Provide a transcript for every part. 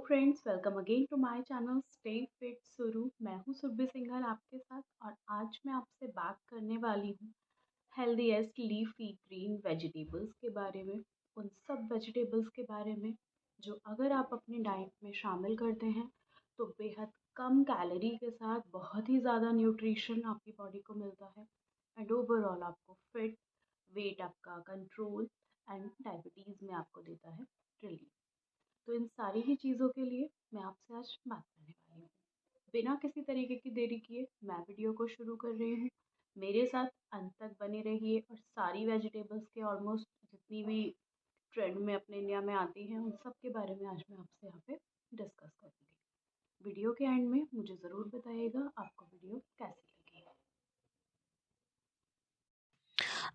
Friends, welcome again to my channel stay fit सुरु। मैं हूं सुरभि सिंघल आपके साथ और आज मैं आपसे बात करने वाली हूं हेल्दीएस्ट लीफी ग्रीन वेजिटेबल्स के बारे में। उन सब वेजिटेबल्स के बारे में जो अगर आप अपनी डाइट में शामिल करते हैं तो बेहद कम कैलोरी के साथ बहुत ही ज़्यादा न्यूट्रिशन आपकी बॉडी को मिलता है एंड ओवरऑल आपको फिट, वेट आपका कंट्रोल एंड डायबिटीज़ में आपको देता है रिलीफ। तो इन सारी ही चीज़ों के लिए मैं आपसे आज बात करने वाली हूँ। बिना किसी तरीके की देरी किए मैं वीडियो को शुरू कर रही हूँ। मेरे साथ अंत तक बने रहिए और सारी वेजिटेबल्स के ऑलमोस्ट जितनी भी ट्रेंड में अपने इंडिया में आती हैं उन सब के बारे में आज मैं आपसे यहाँ पे डिस्कस करूँगी। वीडियो के एंड में मुझे ज़रूर बताइएगा आपको वीडियो कैसी लगी।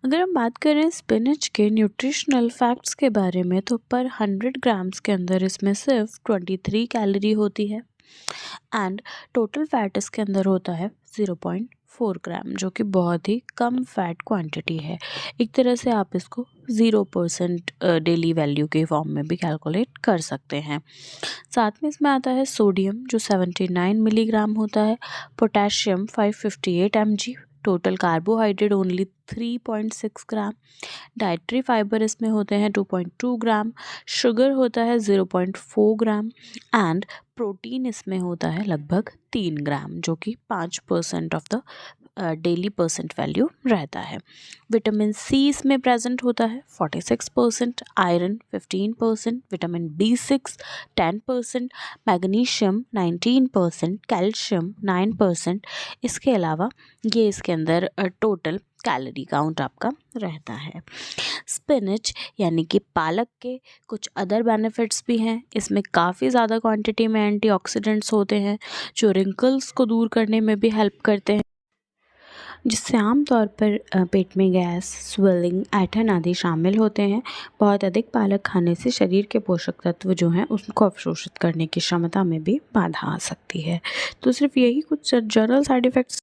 अगर हम बात करें स्पिनच के न्यूट्रिशनल फैक्ट्स के बारे में तो पर 100 ग्राम्स के अंदर इसमें सिर्फ 23 कैलोरी होती है एंड टोटल फैट इसके अंदर होता है 0.4 ग्राम, जो कि बहुत ही कम फैट क्वांटिटी है। एक तरह से आप इसको 0% डेली वैल्यू के फॉर्म में भी कैलकुलेट कर सकते हैं। साथ में इसमें आता है सोडियम जो 79 मिलीग्राम होता है, potassium 558 mg, total carbohydrate only 3.6 ग्राम, डाइट्री फाइबर इसमें होते हैं 2.2 ग्राम, शुगर होता है 0.4 ग्राम एंड प्रोटीन इसमें होता है लगभग 3 ग्राम, जो कि 5% of the daily percent value रहता है। विटामिन सी इसमें प्रेजेंट होता है 46%, iron 15%, vitamin B6 10%, magnesium 19%, calcium 9%। इसके अलावा ये इसके अंदर टोटल कैलोरी काउंट आपका रहता है। स्पिनच यानी कि पालक के कुछ अदर बेनिफिट्स भी हैं। इसमें काफ़ी ज़्यादा क्वांटिटी में एंटीऑक्सीडेंट्स होते हैं जो रिंकल्स को दूर करने में भी हेल्प करते हैं, जिससे आमतौर पर पेट में गैस, स्वेलिंग, ऐंठन आदि शामिल होते हैं। बहुत अधिक पालक खाने से शरीर के पोषक तत्व जो हैं उसको अवशोषित करने की क्षमता में भी बाधा आ सकती है। तो सिर्फ यही कुछ जनरल साइड इफ़ेक्ट्स।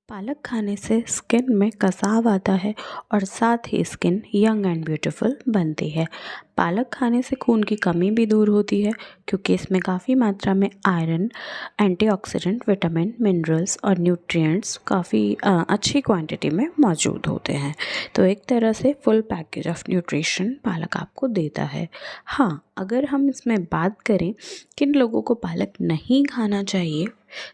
पालक खाने से स्किन में कसाव आता है और साथ ही स्किन यंग एंड ब्यूटीफुल बनती है। पालक खाने से खून की कमी भी दूर होती है क्योंकि इसमें काफ़ी मात्रा में आयरन, एंटीऑक्सीडेंट, विटामिन, मिनरल्स और न्यूट्रिएंट्स काफ़ी अच्छी क्वांटिटी में मौजूद होते हैं। तो एक तरह से फुल पैकेज ऑफ न्यूट्रिशन पालक आपको देता है। हाँ, अगर हम इसमें बात करें किन लोगों को पालक नहीं खाना चाहिए,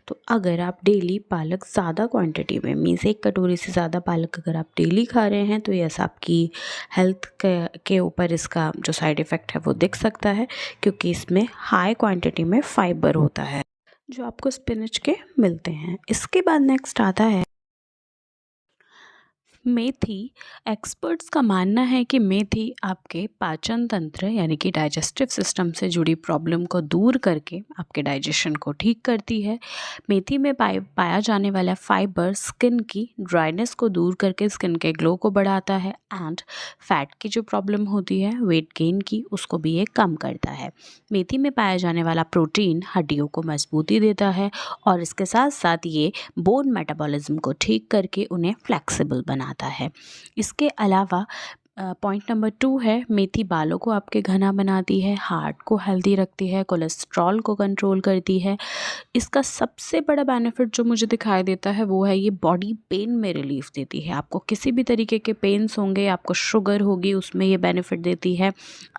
तो अगर आप डेली पालक ज़्यादा क्वांटिटी में मीन्स 1 कटोरी से ज़्यादा पालक अगर आप डेली खा रहे हैं तो यस, आपकी हेल्थ के ऊपर इसका जो साइड इफ़ेक्ट है वो दिख सकता है, क्योंकि इसमें हाई क्वांटिटी में फाइबर होता है जो आपको स्पिनच के मिलते हैं। इसके बाद नेक्स्ट आता है मेथी। एक्सपर्ट्स का मानना है कि मेथी आपके पाचन तंत्र यानी कि डाइजेस्टिव सिस्टम से जुड़ी प्रॉब्लम को दूर करके आपके डाइजेशन को ठीक करती है। मेथी में पाया जाने वाला फाइबर स्किन की ड्राइनेस को दूर करके स्किन के ग्लो को बढ़ाता है एंड फैट की जो प्रॉब्लम होती है वेट गेन की, उसको भी ये कम करता है। मेथी में पाया जाने वाला प्रोटीन हड्डियों को मजबूती देता है और इसके साथ साथ ये बोन मेटाबॉलिज्म को ठीक करके उन्हें फ्लेक्सिबल बनाता है। इसके अलावा पॉइंट नंबर 2 है, मेथी बालों को आपके घना बनाती है, हार्ट को हेल्दी रखती है, कोलेस्ट्रॉल को कंट्रोल करती है। इसका सबसे बड़ा बेनिफिट जो मुझे दिखाई देता है वो है ये बॉडी पेन में रिलीफ देती है। आपको किसी भी तरीके के पेन्स होंगे, आपको शुगर होगी, उसमें ये बेनिफिट देती है।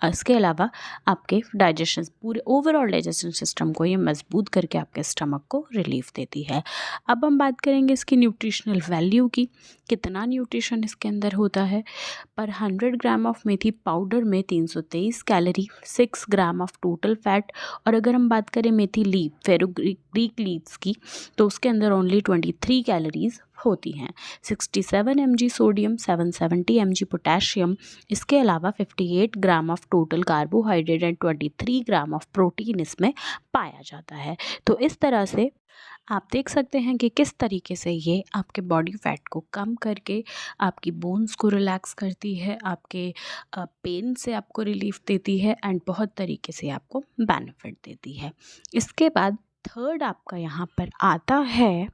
इसके अलावा आपके डाइजेशन, पूरे ओवरऑल डाइजेशन सिस्टम को ये मजबूत करके आपके स्टमक को रिलीफ देती है। अब हम बात करेंगे इसकी न्यूट्रिशनल वैल्यू की, कितना न्यूट्रिशन इसके अंदर होता है। पर 100 ग्राम ऑफ मेथी पाउडर में 323 calorie, 6 gram of total fat. और अगर हम बात करें मेथी लीफ, फेनुग्रीक लीव्स की, तो उसके अंदर ओनली 23 कैलोरीज होती हैं। 67 mg सोडियम, 770 mg पोटेशियम, इसके अलावा 58 gram of total carbohydrate and 23 gram of protein इसमें पाया जाता है। तो इस तरह से आप देख सकते हैं कि किस तरीके से ये आपके बॉडी फैट को कम करके आपकी बोन्स को रिलैक्स करती है, आपके पेन से आपको रिलीफ देती है एंड बहुत तरीके से आपको बेनिफिट देती है। इसके बाद थर्ड आपका यहाँ पर आता है,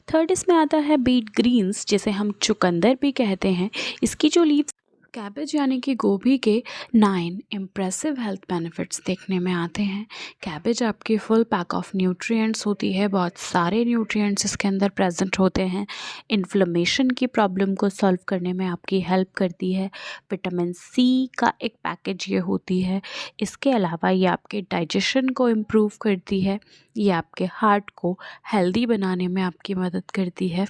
थर्ड इसमें आता है बीट ग्रीन्स, जिसे हम चुकंदर भी कहते हैं। इसकी जो लीव्स कैबेज यानी कि गोभी के 9 इम्प्रेसिव हेल्थ बेनिफिट्स देखने में आते हैं। कैबेज आपकी फुल पैक ऑफ न्यूट्रिएंट्स होती है, बहुत सारे न्यूट्रिएंट्स इसके अंदर प्रेजेंट होते हैं। इन्फ्लेमेशन की प्रॉब्लम को सॉल्व करने में आपकी हेल्प करती है। विटामिन सी का एक पैकेज ये होती है। इसके अलावा ये आपके डाइजेशन को इम्प्रूव करती है, ये आपके हार्ट को हेल्दी बनाने में आपकी मदद करती है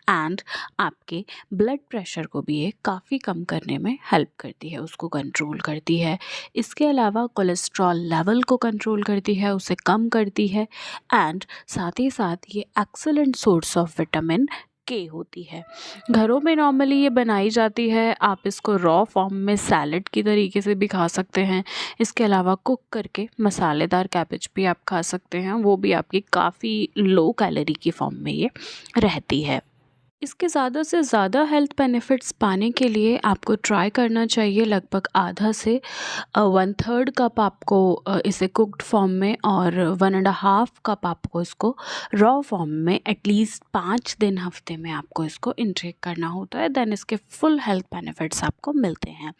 एंड आपके ब्लड प्रेशर को भी ये काफ़ी कम करने में हेल्प करती है, उसको कंट्रोल करती है। इसके अलावा कोलेस्ट्रॉल लेवल को कंट्रोल करती है, उसे कम करती है एंड साथ ही साथ ये एक्सीलेंट सोर्स ऑफ विटामिन के होती है। घरों में नॉर्मली ये बनाई जाती है, आप इसको रॉ फॉर्म में सैलड की तरीके से भी खा सकते हैं। इसके अलावा कुक करके मसालेदार कैबेज भी आप खा सकते हैं, वो भी आपकी काफ़ी लो कैलोरी की फॉर्म में ये रहती है। इसके ज़्यादा से ज़्यादा हेल्थ बेनिफिट्स पाने के लिए आपको ट्राई करना चाहिए लगभग आधा से 1/3 कप आपको इसे कुक्ड फॉर्म में और 1.5 कप आपको इसको रॉ फॉर्म में एटलीस्ट 5 दिन हफ्ते में आपको इसको इंटेक करना होता है। देन इसके फुल हेल्थ बेनिफिट्स आपको मिलते हैं।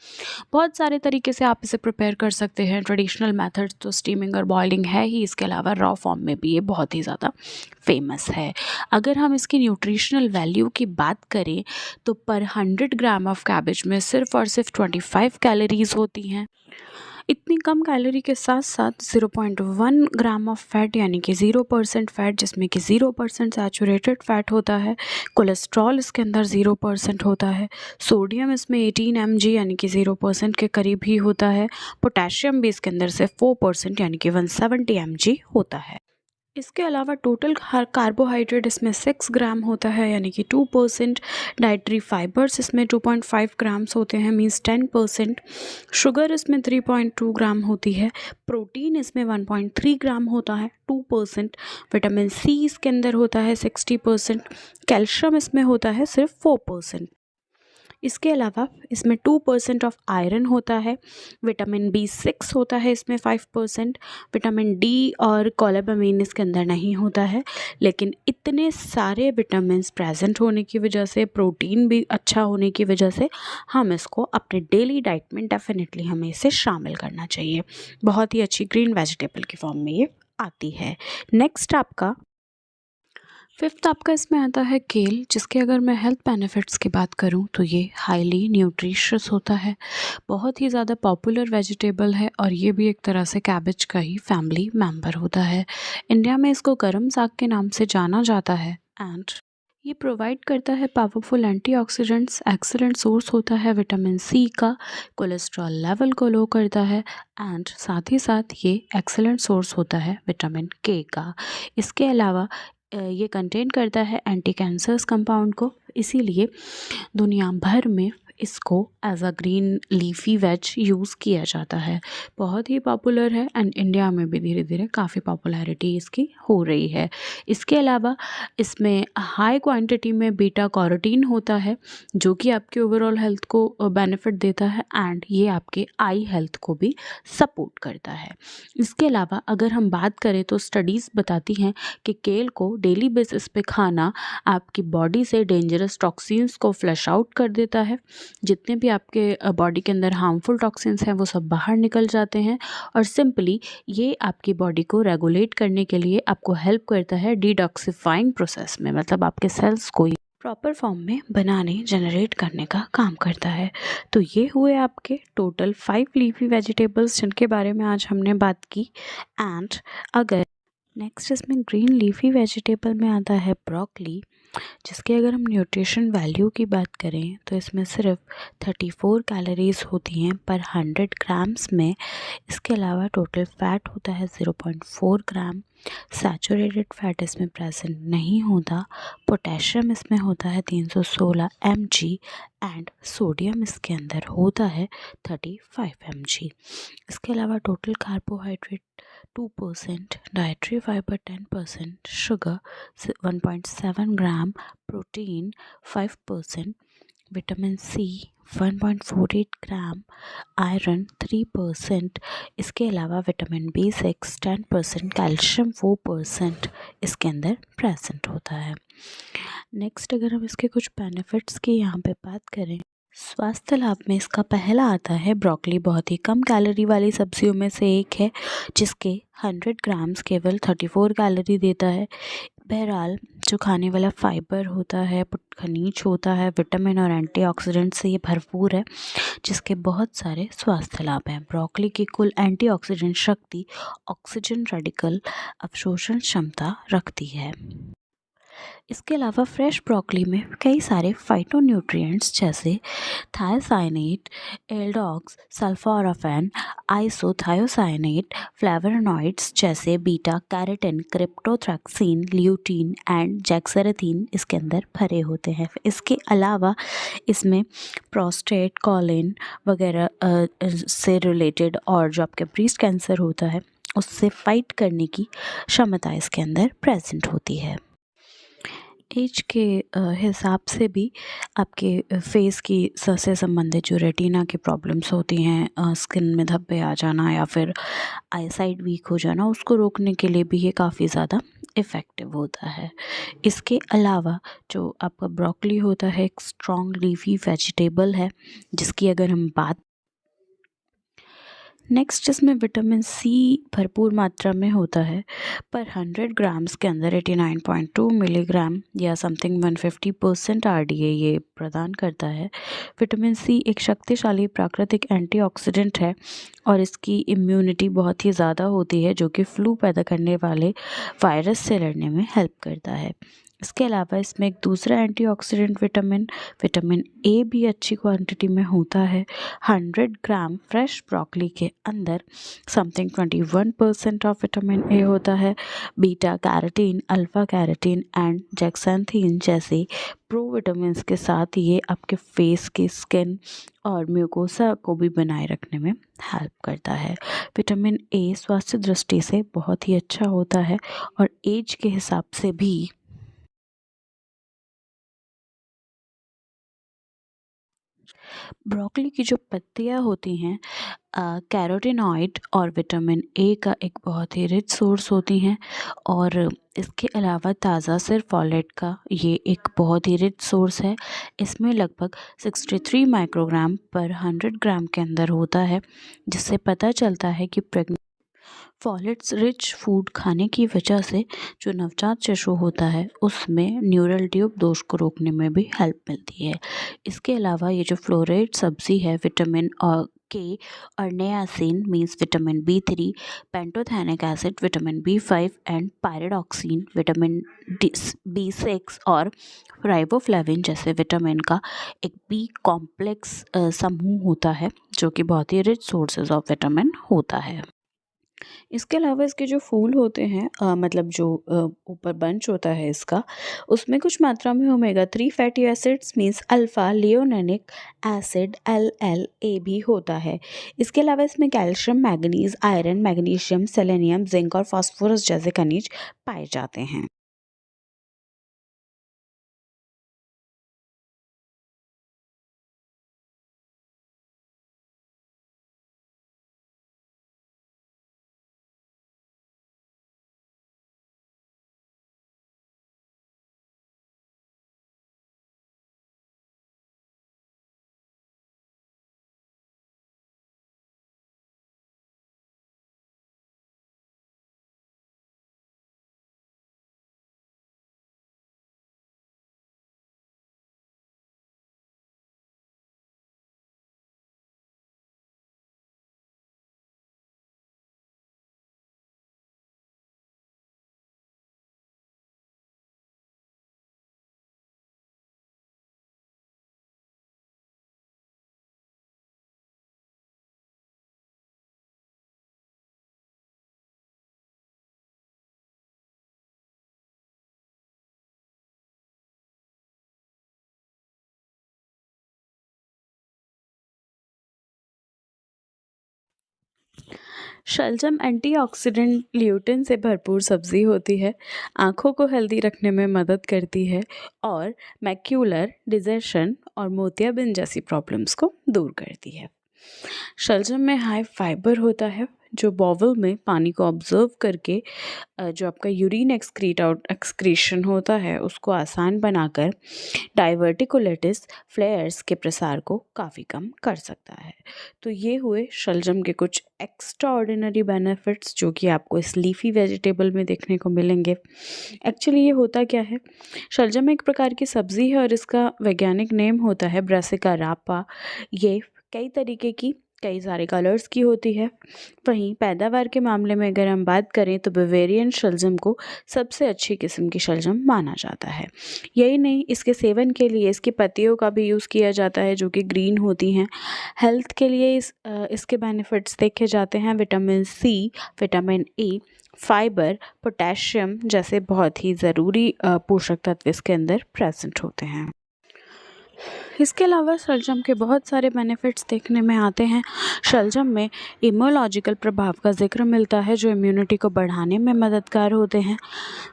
बहुत सारे तरीके से आप इसे प्रिपेयर कर सकते हैं। ट्रेडिशनल मेथड्स तो स्टीमिंग और बॉइलिंग है ही, इसके अलावा रॉ फॉर्म में भी ये बहुत ही ज़्यादा फेमस है। अगर हम इसकी न्यूट्रिशनल वैल्यू की बात करें तो पर 100 ग्राम ऑफ कैबेज में सिर्फ और सिर्फ 25 कैलोरीज होती हैं। इतनी कम कैलोरी के साथ साथ 0.1 ग्राम ऑफ फैट यानी कि 0% फैट, जिसमें कि 0% सैचुरेटेड फैट होता है। कोलेस्ट्रॉल इसके अंदर 0% होता है। सोडियम इसमें 18 mg यानी कि 0% के करीब ही होता है। पोटेशियम भी इसके अंदर से 4% यानी कि 170 mg होता है। इसके अलावा टोटल कार्बोहाइड्रेट इसमें 6 ग्राम होता है यानी कि 2%। डाइटरी फाइबर्स इसमें 2.5 ग्राम्स होते हैं, मींस 10%। शुगर इसमें 3.2 ग्राम होती है। प्रोटीन इसमें 1.3 ग्राम होता है, 2%। विटामिन सी इसके अंदर होता है 60%। कैल्शियम इसमें होता है सिर्फ 4%। इसके अलावा इसमें 2% ऑफ आयरन होता है। विटामिन B6 होता है इसमें 5%। विटामिन डी और कोलेबामीन इसके अंदर नहीं होता है। लेकिन इतने सारे विटामिन्स प्रेजेंट होने की वजह से, प्रोटीन भी अच्छा होने की वजह से हम इसको अपने डेली डाइट में डेफिनेटली हमें इसे शामिल करना चाहिए। बहुत ही अच्छी ग्रीन वेजिटेबल की फॉर्म में ये आती है। नेक्स्ट आपका 5th आपका इसमें आता है केल, जिसके अगर मैं हेल्थ बेनिफिट्स की बात करूं तो ये हाईली न्यूट्रिशियस होता है, बहुत ही ज़्यादा पॉपुलर वेजिटेबल है और ये भी एक तरह से कैबेज का ही फैमिली मेंबर होता है। इंडिया में इसको गरम साग के नाम से जाना जाता है एंड ये प्रोवाइड करता है पावरफुल एंटीऑक्सीडेंट्स, एक्सीलेंट सोर्स होता है विटामिन सी का, कोलेस्ट्रॉल लेवल को लो करता है एंड साथ ही साथ ये एक्सीलेंट सोर्स होता है विटामिन के का। इसके अलावा ये कंटेन करता है एंटी कैंसर्स कंपाउंड को, इसीलिए दुनिया भर में इसको as a green leafy veg use किया जाता है। बहुत ही पॉपुलर है एंड इंडिया में भी धीरे धीरे काफ़ी पॉपुलैरिटी इसकी हो रही है। इसके अलावा इसमें हाई क्वांटिटी में बीटा कैरोटीन होता है, जो कि आपके ओवरऑल हेल्थ को बेनिफिट देता है एंड ये आपके आई हेल्थ को भी सपोर्ट करता है। इसके अलावा अगर हम बात करें तो स्टडीज़ बताती हैं कि केल को डेली बेसिस पे खाना आपकी बॉडी से डेंजरस टॉक्सिन्स को फ्लश आउट कर देता है। जितने भी आपके बॉडी के अंदर हार्मफुल टॉक्सिन्स हैं वो सब बाहर निकल जाते हैं और सिंपली ये आपकी बॉडी को रेगुलेट करने के लिए आपको हेल्प करता है डिटॉक्सिफाइंग प्रोसेस में, मतलब आपके सेल्स को प्रॉपर फॉर्म में बनाने, जनरेट करने का काम करता है। तो ये हुए आपके टोटल 5 लीफी वेजिटेबल्स जिनके बारे में आज हमने बात की। एंड अगर नेक्स्ट इसमें ग्रीन लीफी वेजिटेबल में आता है ब्रोकली, जिसके अगर हम न्यूट्रिशन वैल्यू की बात करें तो इसमें सिर्फ 34 कैलोरीज होती हैं पर 100 ग्राम्स में। इसके अलावा टोटल फैट होता है 0.4 ग्राम। सैचुरेटेड फैट इसमें प्रेजेंट नहीं होता। पोटेशियम इसमें होता है 316 mg एंड सोडियम इसके अंदर होता है 35 mg। इसके अलावा total carbohydrate 2%, dietary fibre 10%, sugar 1.7 ग्राम, प्रोटीन 5%, विटामिन सी 1.48 ग्राम, आयरन 3%। इसके अलावा विटामिन B6 10%, कैल्शियम 4% इसके अंदर प्रेजेंट होता है। नेक्स्ट अगर हम इसके कुछ बेनिफिट्स की यहाँ पे बात करें स्वास्थ्य लाभ में इसका पहला आता है ब्रोकली। बहुत ही कम कैलोरी वाली सब्जियों में से एक है, जिसके 100 ग्राम्स केवल 34 कैलोरी देता है। बहरहाल जो खाने वाला फाइबर होता है, खनिज होता है, विटामिन और एंटीऑक्सीडेंट से ये भरपूर है, जिसके बहुत सारे स्वास्थ्य लाभ हैं। ब्रोकली की कुल एंटीऑक्सीडेंट शक्ति ऑक्सीजन रेडिकल अवशोषण क्षमता रखती है। इसके अलावा फ्रेश ब्रोकली में कई सारे फाइटोन्यूट्रिएंट्स जैसे थायोसाइनेट, एल्डोक्स, सल्फोराफेन, आइसोथायोसाइनेट, फ्लेवोनॉइड्स जैसे बीटा कैरोटीन, क्रिप्टोथ्रैक्सीन, ल्यूटीन एंड जेक्सेरेथीन इसके अंदर भरे होते हैं। इसके अलावा इसमें प्रोस्टेट, कॉलिन वगैरह से रिलेटेड और जो आपके ब्रेस्ट कैंसर होता है उससे फाइट करने की क्षमता इसके अंदर प्रेजेंट होती है। एज के हिसाब से भी आपके फेस की से संबंधित जो रेटिना की प्रॉब्लम्स होती हैं, स्किन में धब्बे आ जाना या फिर आईसाइट वीक हो जाना, उसको रोकने के लिए भी ये काफ़ी ज़्यादा इफ़ेक्टिव होता है। इसके अलावा जो आपका ब्रोकली होता है एक स्ट्रॉन्ग लीफी वेजिटेबल है, जिसकी अगर हम बात नेक्स्ट इसमें विटामिन सी भरपूर मात्रा में होता है। पर 100 ग्राम्स के अंदर 89.2 मिलीग्राम या समथिंग 150% आरडीए ये प्रदान करता है। विटामिन सी एक शक्तिशाली प्राकृतिक एंटीऑक्सीडेंट है और इसकी इम्यूनिटी बहुत ही ज़्यादा होती है, जो कि फ्लू पैदा करने वाले वायरस से लड़ने में हेल्प करता है। इसके अलावा इसमें एक दूसरा एंटीऑक्सीडेंट विटामिन ए भी अच्छी क्वांटिटी में होता है। 100 ग्राम फ्रेश ब्रोकली के अंदर समथिंग 21% ऑफ विटामिन ए होता है। Beta carotene, alpha carotene and zeaxanthin जैसे प्रोविटामिन्स के साथ ये आपके फेस की स्किन और म्यूकोसा को भी बनाए रखने में हेल्प करता है। विटामिन ए स्वास्थ्य दृष्टि से बहुत ही अच्छा होता है और एज के हिसाब से भी ब्रोकली की जो पत्तियाँ होती हैं कैरोटीनॉइड और विटामिन ए का एक बहुत ही रिच सोर्स होती हैं और इसके अलावा ताज़ा सिर फॉलेट का ये एक बहुत ही रिच सोर्स है। इसमें लगभग 63 माइक्रोग्राम पर 100 ग्राम के अंदर होता है, जिससे पता चलता है कि फॉलेट्स रिच फूड खाने की वजह से जो नवजात शिशु होता है उसमें न्यूरल ट्यूब दोष को रोकने में भी हेल्प मिलती है। इसके अलावा ये जो फ्लोरेट सब्जी है विटामिन और के और niacin means vitamin B3, pantothenic acid vitamin B5 and pyridoxine vitamin B6 और राइबोफ्लेविन जैसे विटामिन का एक बी कॉम्प्लेक्स समूह होता है, जो कि बहुत ही रिच सोर्सेज ऑफ विटामिन होता है। इसके अलावा इसके जो फूल होते हैं मतलब जो ऊपर बंच होता है इसका, उसमें कुछ मात्रा में omega 3 fatty acids means alpha linolenic acid LLA भी होता है। इसके अलावा इसमें calcium, manganese, iron, magnesium, selenium, zinc और फास्फोरस जैसे खनिज पाए जाते हैं। शलजम एंटीऑक्सीडेंट ल्यूटिन से भरपूर सब्जी होती है, आँखों को हेल्दी रखने में मदद करती है और मैक्यूलर डिजेशन और मोतियाबिंद जैसी प्रॉब्लम्स को दूर करती है। शलजम में हाई फाइबर होता है, जो बॉवल में पानी को ऑब्जर्व करके जो आपका यूरिन एक्सक्रीशन होता है उसको आसान बनाकर डाइवर्टिकुलेटिस फ्लेयर्स के प्रसार को काफ़ी कम कर सकता है। तो ये हुए शलजम के कुछ एक्स्ट्रा ऑर्डिनरी बेनिफिट्स जो कि आपको इस लीफी वेजिटेबल में देखने को मिलेंगे। एक्चुअली ये होता क्या है, शलजम एक प्रकार की सब्ज़ी है और इसका वैज्ञानिक नेम होता है ब्रासिका रापा। ये कई तरीके की, कई सारे कलर्स की होती है। वहीं पैदावार के मामले में अगर हम बात करें तो बवेरियन शलजम को सबसे अच्छी किस्म की शलजम माना जाता है। यही नहीं, इसके सेवन के लिए इसकी पत्तियों का भी यूज़ किया जाता है जो कि ग्रीन होती हैं। हेल्थ के लिए इसके बेनिफिट्स देखे जाते हैं। Vitamin C, vitamin A, fibre, potassium जैसे बहुत ही ज़रूरी पोषक तत्व इसके अंदर प्रेजेंट होते हैं। इसके अलावा शलजम के बहुत सारे बेनिफिट्स देखने में आते हैं। शलजम में इम्यूनोलॉजिकल प्रभाव का जिक्र मिलता है जो इम्यूनिटी को बढ़ाने में मददगार होते हैं।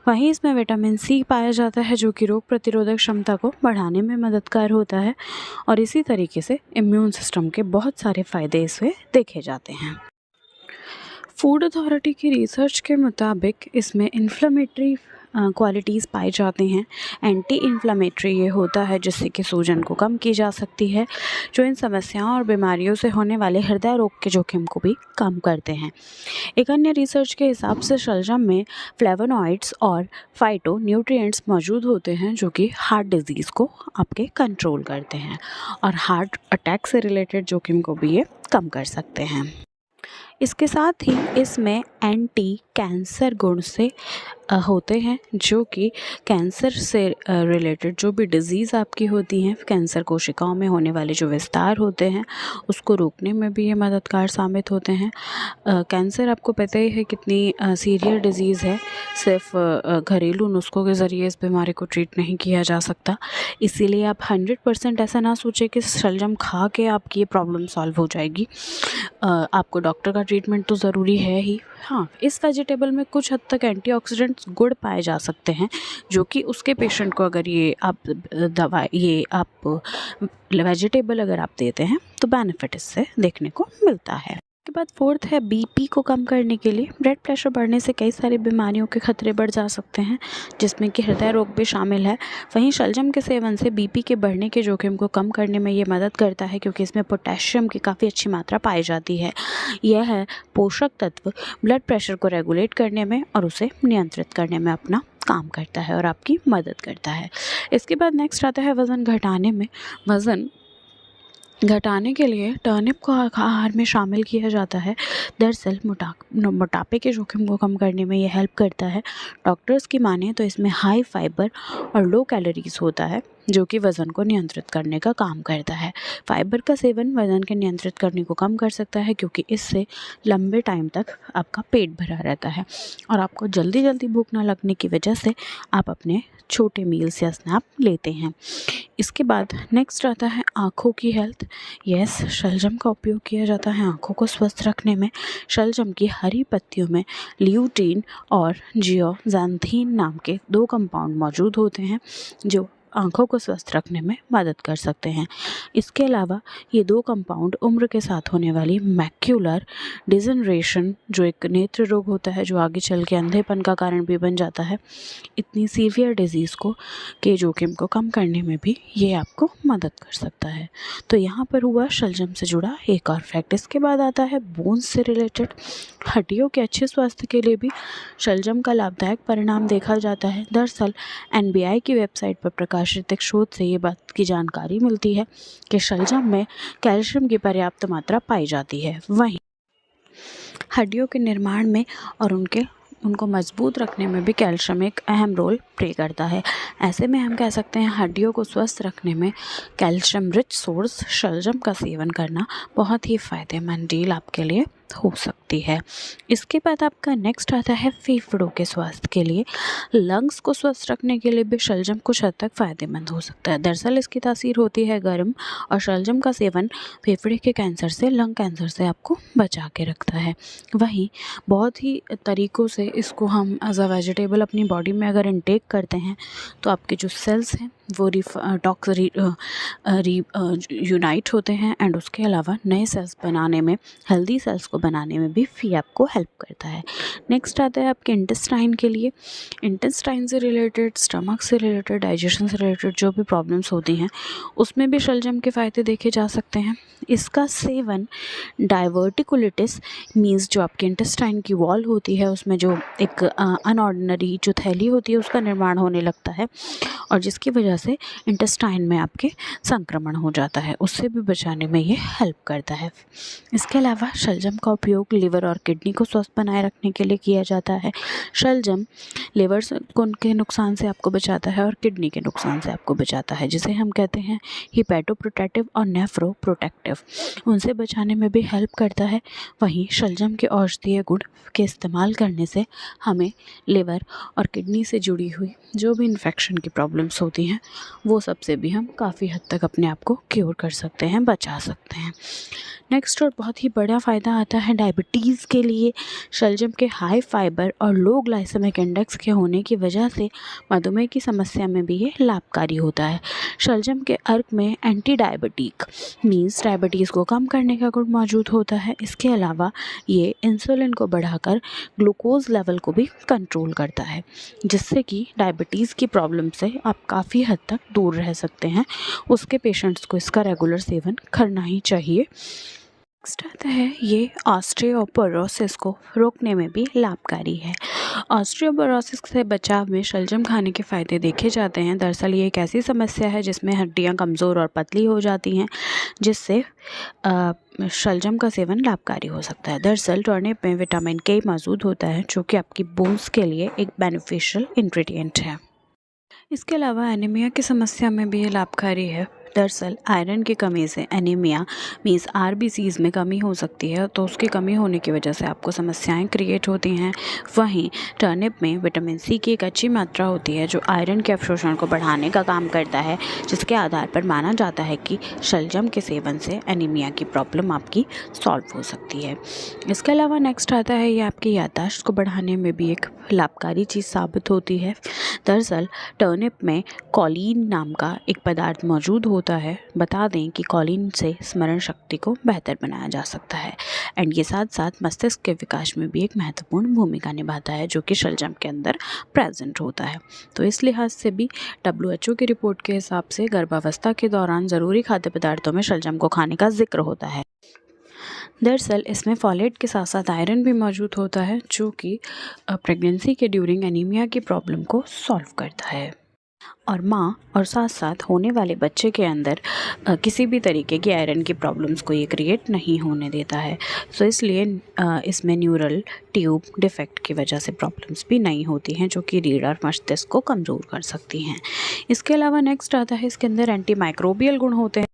वहीं इसमें विटामिन सी पाया जाता है जो कि रोग प्रतिरोधक क्षमता को बढ़ाने में मददगार होता है और इसी तरीके से इम्यून सिस्टम के बहुत सारे फ़ायदे इसमें देखे जाते हैं। फूड अथॉरिटी की रिसर्च के मुताबिक इसमें इन्फ्लेमेटरी क्वालिटीज़ पाए जाते हैं। एंटी इन्फ्लेमेटरी ये होता है जिससे कि सूजन को कम की जा सकती है, जो इन समस्याओं और बीमारियों से होने वाले हृदय रोग के जोखिम को भी कम करते हैं। एक अन्य रिसर्च के हिसाब से शलजम में फ्लेवोनॉइड्स और फाइटो न्यूट्रिएंट्स मौजूद होते हैं जो कि हार्ट डिजीज़ को आपके कंट्रोल करते हैं और हार्ट अटैक से रिलेटेड जोखिम को भी ये कम कर सकते हैं। इसके साथ ही इसमें एंटी कैंसर गुण से होते हैं जो कि कैंसर से रिलेटेड जो भी डिज़ीज़ आपकी होती हैं, कैंसर कोशिकाओं में होने वाले जो विस्तार होते हैं उसको रोकने में भी ये मददगार साबित होते हैं। कैंसर आपको पता ही है कितनी सीरियस डिज़ीज़ है, सिर्फ घरेलू नुस्खों के ज़रिए इस बीमारी को ट्रीट नहीं किया जा सकता। इसीलिए आप 100% ऐसा ना सोचें कि शलजम खा के आपकी ये प्रॉब्लम सॉल्व हो जाएगी। आपको डॉक्टर का ट्रीटमेंट तो ज़रूरी है ही। हाँ, इस वेजिटेबल में कुछ हद तक एंटीऑक्सीडेंट्स गुड पाए जा सकते हैं जो कि उसके पेशेंट को अगर ये आप वेजिटेबल अगर आप देते हैं तो बेनिफिट इससे देखने को मिलता है। उसके बाद फोर्थ है बीपी को कम करने के लिए। ब्लड प्रेशर बढ़ने से कई सारी बीमारियों के खतरे बढ़ जा सकते हैं जिसमें कि हृदय रोग भी शामिल है। वहीं शलजम के सेवन से बीपी के बढ़ने के जोखिम को कम करने में ये मदद करता है क्योंकि इसमें पोटेशियम की काफ़ी अच्छी मात्रा पाई जाती है। यह है पोषक तत्व ब्लड प्रेशर को रेगुलेट करने में और उसे नियंत्रित करने में अपना काम करता है और आपकी मदद करता है। इसके बाद नेक्स्ट आता है वज़न घटाने में। वज़न घटाने के लिए टर्निप को आहार में शामिल किया जाता है। दरअसल मोटापे के जोखिम को कम करने में यह हेल्प करता है। डॉक्टर्स की माने तो इसमें हाई फाइबर और लो कैलोरीज होता है जो कि वज़न को नियंत्रित करने का काम करता है। फाइबर का सेवन वज़न के नियंत्रित करने को कम कर सकता है क्योंकि इससे लंबे टाइम तक आपका पेट भरा रहता है और आपको जल्दी जल्दी भूख ना लगने की वजह से आप अपने छोटे मील्स या स्नैप लेते हैं। इसके बाद नेक्स्ट आता है आँखों की हेल्थ। यस, शलजम का उपयोग किया जाता है आँखों को स्वस्थ रखने में। शलजम की हरी पत्तियों में ल्यूटीन और जियोक्सान्थिन नाम के 2 कंपाउंड मौजूद होते हैं जो आँखों को स्वस्थ रखने में मदद कर सकते हैं। इसके अलावा ये 2 कंपाउंड उम्र के साथ होने वाली मैक्यूलर डिजनरेशन जो एक नेत्र रोग होता है जो आगे चल के अंधेपन का कारण भी बन जाता है, इतनी सीवियर डिजीज़ को के जोखिम को कम करने में भी ये आपको मदद कर सकता है। तो यहाँ पर हुआ शलजम से जुड़ा एक और फैक्ट। इसके बाद आता है बोन्स से रिलेटेड। हड्डियों के अच्छे स्वास्थ्य के लिए भी शलजम का लाभदायक परिणाम देखा जाता है। दरअसल NBI की वेबसाइट पर प्रकाशित एक शोध से ये बात की जानकारी मिलती है कि शलजम में कैल्शियम की पर्याप्त मात्रा पाई जाती है। वहीं हड्डियों के निर्माण में और उनको मजबूत रखने में भी कैल्शियम एक अहम रोल प्ले करता है। ऐसे में हम कह सकते हैं हड्डियों को स्वस्थ रखने में कैल्शियम रिच सोर्स शलजम का सेवन करना बहुत ही फ़ायदेमंद डील आपके लिए हो सकती है। इसके बाद आपका नेक्स्ट आता है फेफड़ों के स्वास्थ्य के लिए। लंग्स को स्वस्थ रखने के लिए भी शलजम कुछ हद तक फ़ायदेमंद हो सकता है। दरअसल इसकी तासीर होती है गर्म और शलजम का सेवन फेफड़े के कैंसर से, लंग कैंसर से आपको बचा के रखता है। वहीं बहुत ही तरीक़ों से इसको हम एज अ वेजिटेबल अपनी बॉडी में अगर इनटेक करते हैं तो आपके जो सेल्स हैं वो यूनाइट होते हैं एंड उसके अलावा नए सेल्स बनाने में, हेल्दी सेल्स को बनाने में भी ये आपको हेल्प करता है। नेक्स्ट आता है आपके इंटेस्टाइन के लिए। इंटेस्टाइन से रिलेटेड, स्टमक से रिलेटेड, डाइजेशन से रिलेटेड जो भी प्रॉब्लम्स होती हैं उसमें भी शलजम के फ़ायदे देखे जा सकते हैं। इसका सेवन डाइवर्टिकुलिटिस मीन्स जो आपके इंटेस्टाइन की वॉल होती है उसमें जो एक अनऑर्डिनरी जो थैली होती है उसका निर्माण होने लगता है और जिसकी वजह से इंटेस्टाइन में आपके संक्रमण हो जाता है, उससे भी बचाने में ये हेल्प करता है। इसके अलावा शलजम का उपयोग लिवर और किडनी को स्वस्थ बनाए रखने के लिए किया जाता है। शलजम लिवर के नुकसान से आपको बचाता है और किडनी के नुकसान से आपको बचाता है, जिसे हम कहते हैं हिपैटोप्रोटेक्टिव और नेफ्रोप्रोटेक्टिव, उनसे बचाने में भी हेल्प करता है। वहीं शलजम के औषधीय गुण के इस्तेमाल करने से हमें लिवर और किडनी से जुड़ी हुई जो भी इन्फेक्शन की प्रॉब्लम्स होती हैं वो सबसे भी हम काफ़ी हद तक अपने आप को क्योर कर सकते हैं, बचा सकते हैं। नेक्स्ट और बहुत ही बड़ा फ़ायदा आता है डायबिटीज़ के लिए। शलजम के हाई फाइबर और लो ग्लाइसेमिक इंडेक्स के होने की वजह से मधुमेह की समस्या में भी ये लाभकारी होता है। शलजम के अर्क में एंटी डायबिटिक मीन्स डायबिटीज़ को कम करने का गुण मौजूद होता है। इसके अलावा ये इंसुलिन को बढ़ाकर ग्लूकोज लेवल को भी कंट्रोल करता है, जिससे कि डायबिटीज़ की प्रॉब्लम से आप काफ़ी हद तक दूर रह सकते हैं। उसके पेशेंट्स को इसका रेगुलर सेवन करना ही चाहिए। नेक्स्ट आता है ये ऑस्टियोपोरोसिस को रोकने में भी लाभकारी है। ऑस्टियोपोरोसिस से बचाव में शलजम खाने के फ़ायदे देखे जाते हैं। दरअसल ये एक ऐसी समस्या है जिसमें हड्डियां कमज़ोर और पतली हो जाती हैं, जिससे शलजम का सेवन लाभकारी हो सकता है। दरअसल टर्निप में विटामिन के मौजूद होता है जो कि आपकी बोन्स के लिए एक बेनिफिशियल इंग्रेडिएंट है। इसके अलावा एनीमिया की समस्या में भी ये लाभकारी है। दरअसल आयरन की कमी से एनीमिया मीन्स आरबीसीज में कमी हो सकती है, तो उसकी कमी होने की वजह से आपको समस्याएं क्रिएट होती हैं। वहीं टर्निप में विटामिन सी की एक अच्छी मात्रा होती है जो आयरन के अवशोषण को बढ़ाने का काम करता है, जिसके आधार पर माना जाता है कि शलजम के सेवन से एनीमिया की प्रॉब्लम आपकी सॉल्व हो सकती है। इसके अलावा नेक्स्ट आता है ये आपकी याददाश्त को बढ़ाने में भी एक लाभकारी चीज़ साबित होती है। दरअसल टर्निप में कॉलिन नाम का एक पदार्थ मौजूद होता है। बता दें कि कॉलिन से स्मरण शक्ति को बेहतर बनाया जा सकता है एंड ये साथ साथ मस्तिष्क के विकास में भी एक महत्वपूर्ण भूमिका निभाता है, जो कि शलजम के अंदर प्रेजेंट होता है। तो इस लिहाज से भी WHO की रिपोर्ट के हिसाब से गर्भावस्था के दौरान ज़रूरी खाद्य पदार्थों में शलजम को खाने का जिक्र होता है। दरअसल इसमें फॉलेट के साथ साथ आयरन भी मौजूद होता है, जो कि प्रेगनेंसी के ड्यूरिंग एनीमिया की प्रॉब्लम को सॉल्व करता है और माँ और साथ साथ होने वाले बच्चे के अंदर किसी भी तरीके की आयरन की प्रॉब्लम्स को ये क्रिएट नहीं होने देता है। सो इसलिए इसमें न्यूरल ट्यूब डिफेक्ट की वजह से प्रॉब्लम्स भी नहीं होती हैं, जो कि रीढ़ और मस्तिष्क को कमज़ोर कर सकती हैं। इसके अलावा नेक्स्ट आता है इसके अंदर एंटी माइक्रोबियल गुण होते हैं।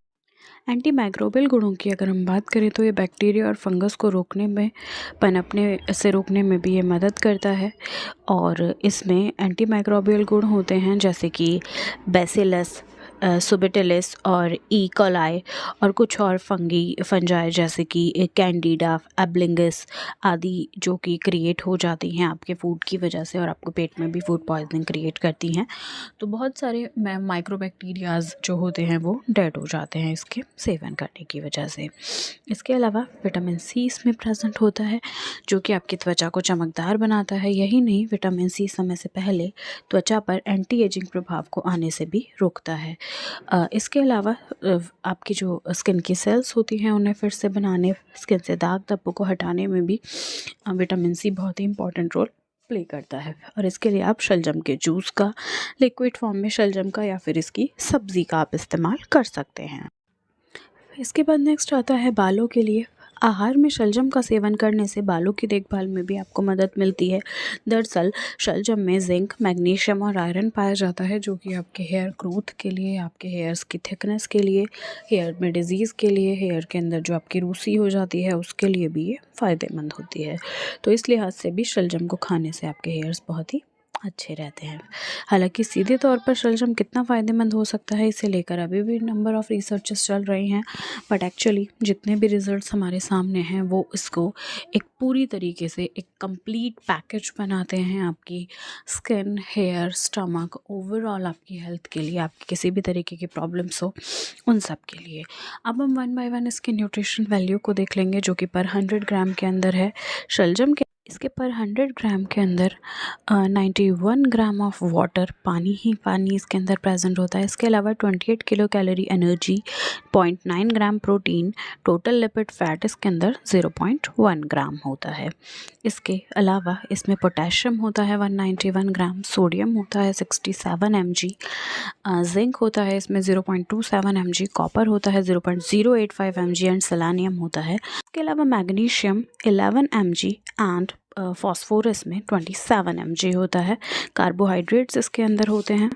एंटी माइक्रोबियल गुणों की अगर हम बात करें तो ये बैक्टीरिया और फंगस को रोकने में, पनपने से रोकने में भी ये मदद करता है और इसमें एंटी माइक्रोबियल गुण होते हैं जैसे कि बैसिलस सुबिटिलिस और ई कोलाई और कुछ और फंजाई जैसे कि कैंडिडा एब्लिंगस आदि, जो कि क्रिएट हो जाती हैं आपके फूड की वजह से और आपको पेट में भी फूड पॉइजनिंग क्रिएट करती हैं। तो बहुत सारे माइक्रोबैक्टीरियाज जो होते हैं वो डेड हो जाते हैं इसके सेवन करने की वजह से। इसके अलावा विटामिन सी इसमें प्रेजेंट होता है, जो कि आपकी त्वचा को चमकदार बनाता है। यही नहीं, विटामिन सी समय से पहले त्वचा पर एंटी एजिंग प्रभाव को आने से भी रोकता है। इसके अलावा आपकी जो स्किन की सेल्स होती हैं उन्हें फिर से बनाने, स्किन से दाग धब्बों को हटाने में भी विटामिन सी बहुत ही इंपॉर्टेंट रोल प्ले करता है। और इसके लिए आप शलजम के जूस का, लिक्विड फॉर्म में शलजम का या फिर इसकी सब्ज़ी का आप इस्तेमाल कर सकते हैं। इसके बाद नेक्स्ट आता है बालों के लिए। आहार में शलजम का सेवन करने से बालों की देखभाल में भी आपको मदद मिलती है। दरअसल शलजम में जिंक, मैग्नीशियम और आयरन पाया जाता है, जो कि आपके हेयर ग्रोथ के लिए, आपके हेयर्स की थिकनेस के लिए, हेयर में डिजीज़ के लिए, हेयर के अंदर जो आपकी रूसी हो जाती है उसके लिए भी ये फ़ायदेमंद होती है। तो इस लिहाज से भी शलजम को खाने से आपके हेयर्स बहुत ही अच्छे रहते हैं। हालांकि सीधे तौर पर शलजम कितना फ़ायदेमंद हो सकता है इसे लेकर अभी भी नंबर ऑफ़ रिसर्चेस चल रही हैं, बट एक्चुअली जितने भी रिजल्ट्स हमारे सामने हैं वो इसको एक पूरी तरीके से एक कंप्लीट पैकेज बनाते हैं आपकी स्किन, हेयर, स्टमक, ओवरऑल आपकी हेल्थ के लिए, आपकी किसी भी तरीके की प्रॉब्लम्स हो उन सब के लिए। अब हम वन बाय वन इसके न्यूट्रिशन वैल्यू को देख लेंगे जो कि पर 100 ग्राम के अंदर है। शलजम के इसके पर 100 ग्राम के अंदर 91 ग्राम ऑफ वाटर, पानी ही पानी इसके अंदर प्रेजेंट होता है। इसके अलावा 28 kilo calorie energy, 0.9 gram protein, total lipid fat इसके अंदर 0.1 ग्राम होता है। इसके अलावा इसमें पोटेशियम होता है 191 ग्राम, सोडियम होता है 67 mg, जिंक होता है इसमें 0.27 mg, कॉपर होता है 0.085 mg एंड सेलेनियम होता है। इसके अलावा मैग्नीशियम 11 mg एंड फॉस्फोरस में 27 mg होता है। कार्बोहाइड्रेट्स इसके अंदर होते हैं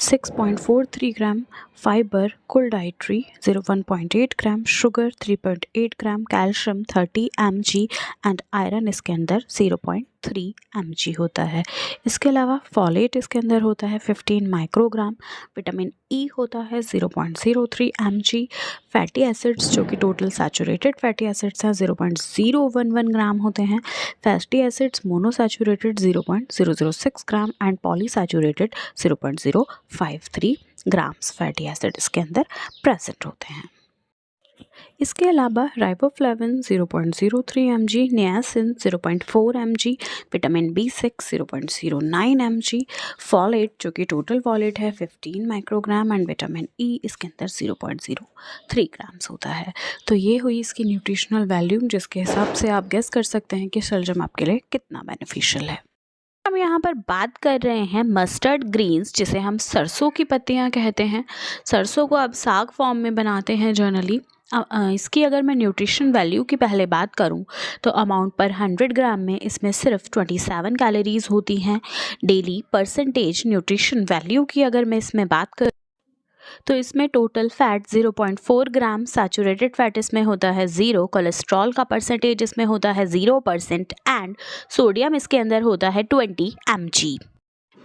6.43 ग्राम, फाइबर कुल dietary 1.8 gram, sugar 3.8 gram, calcium 30 mg and iron इसके अंदर 0.3 mg होता है। इसके अलावा फॉलेट इसके अंदर होता है 15 माइक्रोग्राम, विटामिन ई होता है 0.03 mg, फैटी एसिड्स जो कि टोटल सैचुरेटेड फैटी एसिड्स हैं 0.011 ग्राम होते हैं, fatty acids monounsaturated 0.006 gram and polyunsaturated 0.053 grams fatty acid इसके अंदर प्रेजेंट होते हैं। इसके अलावा riboflavin 0.03 mg, niacin 0.4 mg, vitamin B6 0.09 mg, folate जो कि टोटल फॉलेट है 15 माइक्रोग्राम एंड विटामिन ई इसके अंदर 0.03 ग्राम्स होता है। तो ये हुई इसकी न्यूट्रिशनल वैल्यू जिसके हिसाब से आप गेस कर सकते हैं कि शलजम आपके लिए कितना बेनिफिशियल है। हम यहाँ पर बात कर रहे हैं मस्टर्ड ग्रीन्स, जिसे हम सरसों की पत्तियाँ कहते हैं। सरसों को अब साग फॉर्म में बनाते हैं जनरली। इसकी अगर मैं न्यूट्रिशन वैल्यू की पहले बात करूं तो अमाउंट पर 100 ग्राम में इसमें सिर्फ 27 कैलोरीज होती हैं। डेली परसेंटेज न्यूट्रिशन वैल्यू की अगर मैं इसमें बात करूं तो इसमें टोटल फैट 0.4 ग्राम, सैचुरेटेड फैट इसमें होता है 0, कोलेस्ट्रॉल का परसेंटेज इसमें होता है 0% एंड सोडियम इसके अंदर होता है 20 mg।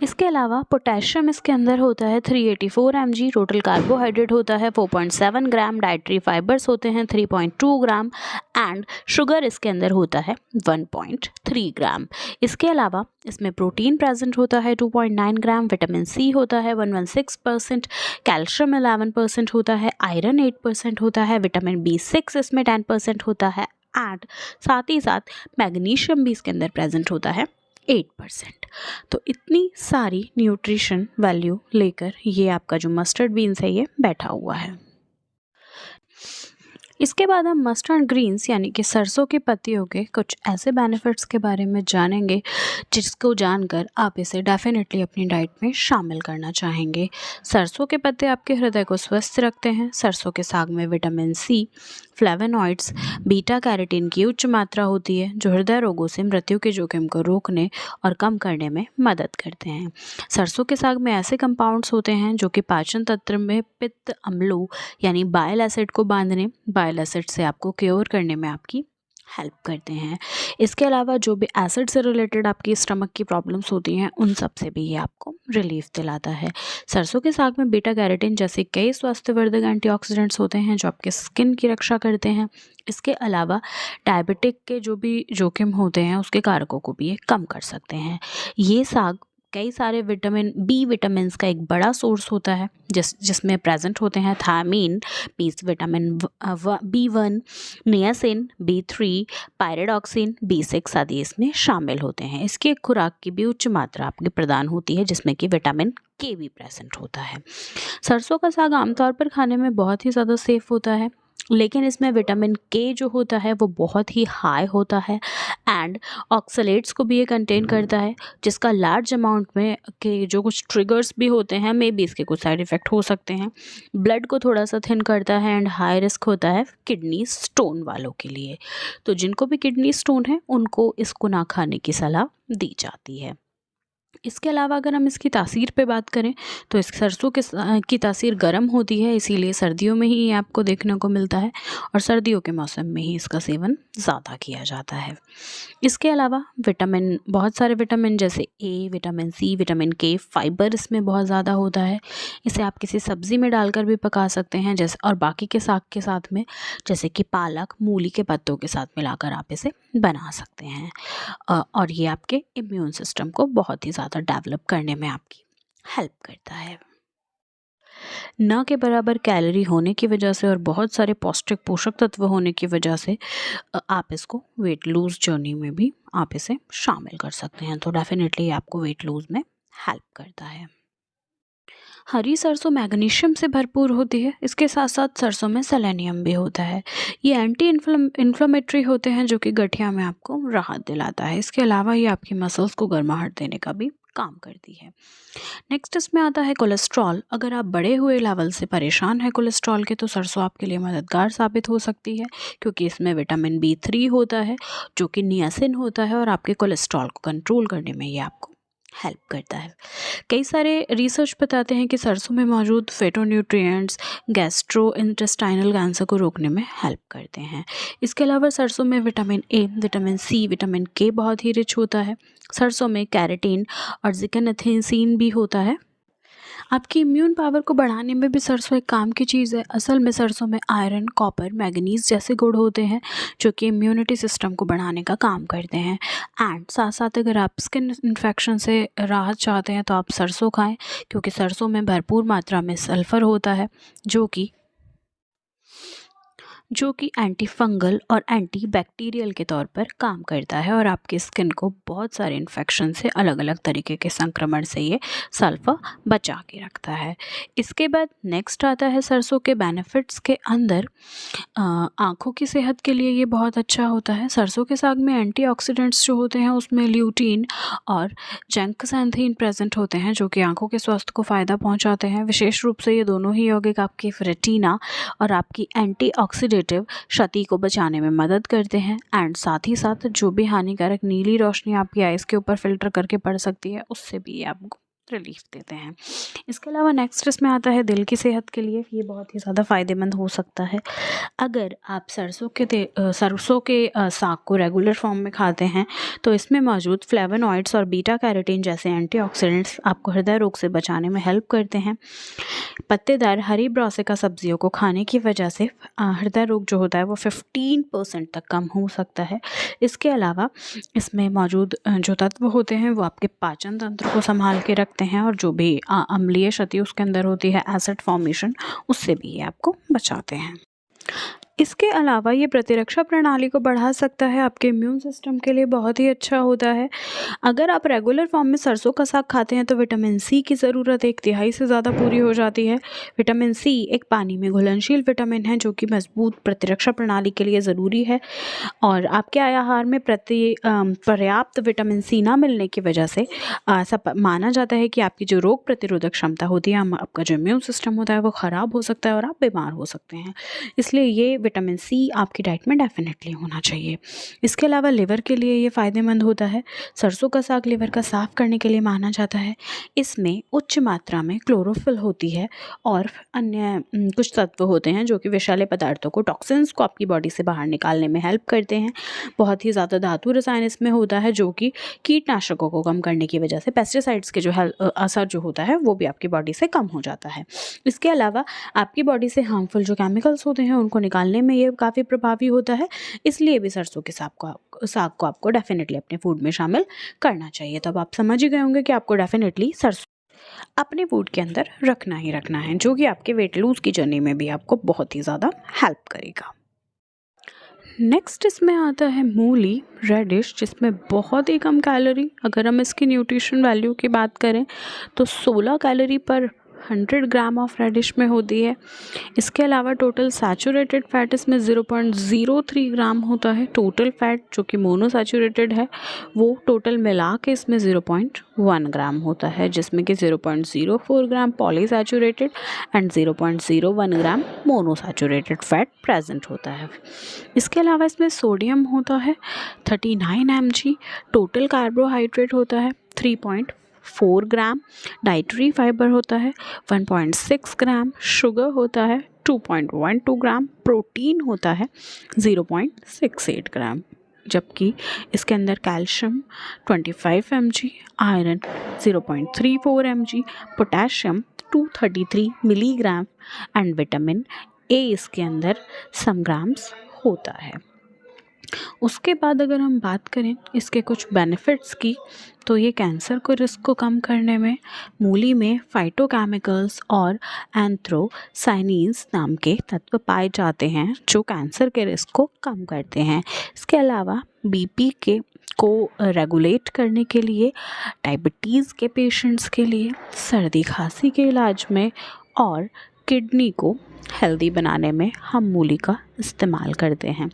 इसके अलावा पोटेशियम इसके अंदर होता है 384 mg, टोटल कार्बोहाइड्रेट होता है 4.7 ग्राम, डाइटरी फाइबर्स होते हैं 3.2 ग्राम एंड शुगर इसके अंदर होता है 1.3 ग्राम। इसके अलावा इसमें प्रोटीन प्रेजेंट होता है 2.9 ग्राम, विटामिन सी होता है 116%, कैल्शियम 11% होता है, आयरन 8% होता है, विटामिन B6 इसमें 10% होता है एंड साथ ही साथ मैग्नीशियम भी इसके अंदर प्रेजेंट होता है 8%। तो इतनी सारी न्यूट्रिशन वैल्यू लेकर ये आपका जो मस्टर्ड बीन्स है ये बैठा हुआ है। इसके बाद हम मस्टर्ड ग्रीन्स यानी कि सरसों की पत्तियों के कुछ ऐसे बेनिफिट्स के बारे में जानेंगे जिसको जानकर आप इसे डेफिनेटली अपनी डाइट में शामिल करना चाहेंगे। सरसों के पत्ते आपके हृदय को स्वस्थ रखते हैं। सरसों के साग में vitamin C, flavonoids, beta carotene की उच्च मात्रा होती है जो हृदय रोगों से मृत्यु के जोखिम को रोकने और कम करने में मदद करते हैं। सरसों के साग में ऐसे कंपाउंड्स होते हैं जो कि पाचन तंत्र में पित्त अम्लों यानी बाइल एसिड को बांधने, बाइल एसिड से आपको क्योर करने में आपकी हेल्प करते हैं। इसके अलावा जो भी एसिड से रिलेटेड आपकी स्टमक की प्रॉब्लम्स होती हैं उन सब से भी ये आपको रिलीफ दिलाता है। सरसों के साग में बीटा कैरोटीन जैसे कई स्वास्थ्यवर्धक एंटीऑक्सीडेंट्स होते हैं जो आपके स्किन की रक्षा करते हैं। इसके अलावा डायबिटिक के जो भी जोखिम होते हैं उसके कारकों को भी ये कम कर सकते हैं। ये साग कई सारे विटामिन्स का एक बड़ा सोर्स होता है जिसमें प्रेजेंट होते हैं thiamine means vitamin B1, niacin B3, pyridoxine B6 आदि इसमें शामिल होते हैं। इसकी एक खुराक की भी उच्च मात्रा आपकी प्रदान होती है जिसमें कि विटामिन के भी प्रेजेंट होता है। सरसों का साग आमतौर पर खाने में बहुत ही ज़्यादा सेफ होता है, लेकिन इसमें विटामिन के जो होता है वो बहुत ही हाई होता है एंड ऑक्सलेट्स को भी ये कंटेन करता है जिसका लार्ज अमाउंट में के जो कुछ ट्रिगर्स भी होते हैं मे बी इसके कुछ साइड इफ़ेक्ट हो सकते हैं। ब्लड को थोड़ा सा थिन करता है एंड हाई रिस्क होता है किडनी स्टोन वालों के लिए। तो जिनको भी किडनी स्टोन है उनको इसको ना खाने की सलाह दी जाती है। इसके अलावा अगर हम इसकी तासीर पे बात करें तो इस सरसों की तासीर गर्म होती है, इसीलिए सर्दियों में ही ये आपको देखने को मिलता है और सर्दियों के मौसम में ही इसका सेवन ज़्यादा किया जाता है। इसके अलावा विटामिन, बहुत सारे विटामिन जैसे ए, विटामिन सी, विटामिन के, फाइबर इसमें बहुत ज़्यादा होता है। इसे आप किसी सब्ज़ी में डालकर भी पका सकते हैं जैसे, और बाकी के साग के साथ में जैसे कि पालक, मूली के पत्तों के साथ मिलाकर आप इसे बना सकते हैं। और ये आपके इम्यून सिस्टम को बहुत ही ज़्यादा डेवलप करने में आपकी हेल्प करता है। न के बराबर कैलोरी होने की वजह से और बहुत सारे पौष्टिक पोषक तत्व होने की वजह से आप इसको वेट लूज़ जर्नी में भी आप इसे शामिल कर सकते हैं, तो डेफिनेटली आपको वेट लूज़ में हेल्प करता है। हरी सरसों मैग्नीशियम से भरपूर होती है, इसके साथ साथ सरसों में सेलेनियम भी होता है। ये एंटी इन्फ्लेमेटरी होते हैं जो कि गठिया में आपको राहत दिलाता है। इसके अलावा ये आपकी मसल्स को गर्माहट देने का भी काम करती है। नेक्स्ट इसमें आता है कोलेस्ट्रॉल। अगर आप बढ़े हुए लेवल से परेशान हैं कोलेस्ट्रॉल के, तो सरसों आपके लिए मददगार साबित हो सकती है, क्योंकि इसमें विटामिन B3 होता है जो कि नियासिन होता है और आपके कोलेस्ट्रॉल को कंट्रोल करने में ये आपको हेल्प करता है। कई सारे रिसर्च बताते हैं कि सरसों में मौजूद फाइटोन्यूट्रिएंट्स गैस्ट्रो इंटेस्टाइनल कैंसर को रोकने में हेल्प करते हैं। इसके अलावा सरसों में vitamin A, vitamin C, vitamin K बहुत ही रिच होता है। सरसों में कैरेटीन और जिकनेथेसिन भी होता है। आपकी इम्यून पावर को बढ़ाने में भी सरसों एक काम की चीज़ है। असल में सरसों में आयरन, कॉपर, मैग्नीज जैसे गुण होते हैं जो कि इम्यूनिटी सिस्टम को बढ़ाने का काम करते हैं। एंड साथ साथ अगर आप स्किन इन्फेक्शन से राहत चाहते हैं तो आप सरसों खाएं, क्योंकि सरसों में भरपूर मात्रा में सल्फ़र होता है जो कि एंटी फंगल और एंटी बैक्टीरियल के तौर पर काम करता है और आपकी स्किन को बहुत सारे इन्फेक्शन से, अलग अलग तरीके के संक्रमण से ये सल्फर बचा के रखता है। इसके बाद नेक्स्ट आता है सरसों के बेनिफिट्स के अंदर आँखों की सेहत के लिए ये बहुत अच्छा होता है। सरसों के साग में एंटीऑक्सीडेंट्स जो होते हैं उसमें ल्यूटीन और जेंक्सांथीन प्रेजेंट होते हैं जो कि आँखों के स्वास्थ्य को फ़ायदा पहुँचाते हैं। विशेष रूप से ये दोनों ही यौगिक आपकी रेटिना और आपकी एंटीऑक्सीडेंटिव क्षति को बचाने में मदद करते हैं। एंड साथ ही साथ जो भी हानिकारक नीली रोशनी आपकी आइज़ के ऊपर फिल्टर करके पड़ सकती है उससे भी ये आपको रिलीफ देते हैं। इसके अलावा नेक्स्ट इसमें आता है दिल की सेहत के लिए ये बहुत ही ज़्यादा फ़ायदेमंद हो सकता है। अगर आप सरसों के साग को रेगुलर फॉर्म में खाते हैं तो इसमें मौजूद फ्लेवोनॉइड्स और बीटा कैरोटीन जैसे एंटीऑक्सीडेंट्स आपको हृदय रोग से बचाने में हेल्प करते हैं। पत्तेदार हरी ब्रासिका सब्जियों को खाने की वजह से हृदय रोग जो होता है वो 15% तक कम हो सकता है। इसके अलावा इसमें मौजूद जो तत्व होते हैं वो आपके पाचन तंत्र को संभाल के रखते हैं और जो भी अम्लीय क्षति उसके अंदर होती है, एसिड फॉर्मेशन, उससे भी ये आपको बचाते हैं। इसके अलावा ये प्रतिरक्षा प्रणाली को बढ़ा सकता है, आपके इम्यून सिस्टम के लिए बहुत ही अच्छा होता है। अगर आप रेगुलर फॉर्म में सरसों का साग खाते हैं तो विटामिन सी की ज़रूरत 1/3 से ज़्यादा पूरी हो जाती है। विटामिन सी एक पानी में घुलनशील विटामिन है जो कि मजबूत प्रतिरक्षा प्रणाली के लिए ज़रूरी है और आपके आहार में पर्याप्त विटामिन सी ना मिलने की वजह से ऐसा माना जाता है कि आपकी जो रोग प्रतिरोधक क्षमता होती है, आपका जो इम्यून सिस्टम होता है वो ख़राब हो सकता है और आप बीमार हो सकते हैं। इसलिए ये विटामिन सी आपकी डाइट में डेफिनेटली होना चाहिए। इसके अलावा लिवर के लिए ये फ़ायदेमंद होता है। सरसों का साग लिवर का साफ़ करने के लिए माना जाता है। इसमें उच्च मात्रा में क्लोरोफिल होती है और अन्य कुछ तत्व होते हैं जो कि विषैले पदार्थों को, टॉक्सिन्स को आपकी बॉडी से बाहर निकालने में हेल्प करते हैं। बहुत ही ज़्यादा धातु रसायन इसमें होता है जो कि कीटनाशकों को कम करने की वजह से पेस्टिसाइड्स के जो असर जो होता है वो भी आपकी बॉडी से कम हो जाता है। इसके अलावा आपकी बॉडी से हार्मफुल जो केमिकल्स होते हैं उनको निकालने में ये काफ़ी प्रभावी होता है। इसलिए भी सरसों के साग को आपको डेफिनेटली अपने फूड में शामिल करना चाहिए। तो अब आप समझ ही गए होंगे कि आपको डेफिनेटली सरसों अपने फूड के अंदर रखना ही रखना है, जो कि आपके वेट लूज़ की जर्नी में भी आपको बहुत ही ज़्यादा हेल्प करेगा। नेक्स्ट इसमें आता है मूली, रेडिश, जिसमें बहुत ही कम कैलोरी, अगर हम इसकी न्यूट्रिशन वैल्यू की बात करें तो 16 कैलोरी पर 100 ग्राम ऑफ रेडिश में होती है। इसके अलावा टोटल सैचुरेटेड फैट इसमें 0.03 ग्राम होता है। टोटल फैट जो कि मोनोसैचुरेटेड है वो टोटल मिला के इसमें 0.1 ग्राम होता है, जिसमें कि 0.04 gram polyunsaturated and 0.01 gram monounsaturated fat present होता है। इसके अलावा इसमें सोडियम होता है 39 mg, टोटल कार्बोहाइड्रेट होता है 3.5 4 ग्राम डाइटरी फाइबर होता है, 1.6 ग्राम शुगर होता है, 2.12 ग्राम प्रोटीन होता है, 0.68 ग्राम, जबकि इसके अंदर calcium 25 mg, iron 0.34 mg, potassium 233 milligram and vitamin ए इसके अंदर सम ग्राम्स होता है। उसके बाद अगर हम बात करें इसके कुछ बेनिफिट्स की, तो ये कैंसर को रिस्क को कम करने में मूली में फाइटोकेमिकल्स और एंथ्रोसाइनिन्स नाम के तत्व पाए जाते हैं जो कैंसर के रिस्क को कम करते हैं। इसके अलावा बीपी को रेगुलेट करने के लिए, डायबिटीज़ के पेशेंट्स के लिए, सर्दी खांसी के इलाज में और किडनी को हेल्दी बनाने में हम मूली का इस्तेमाल करते हैं।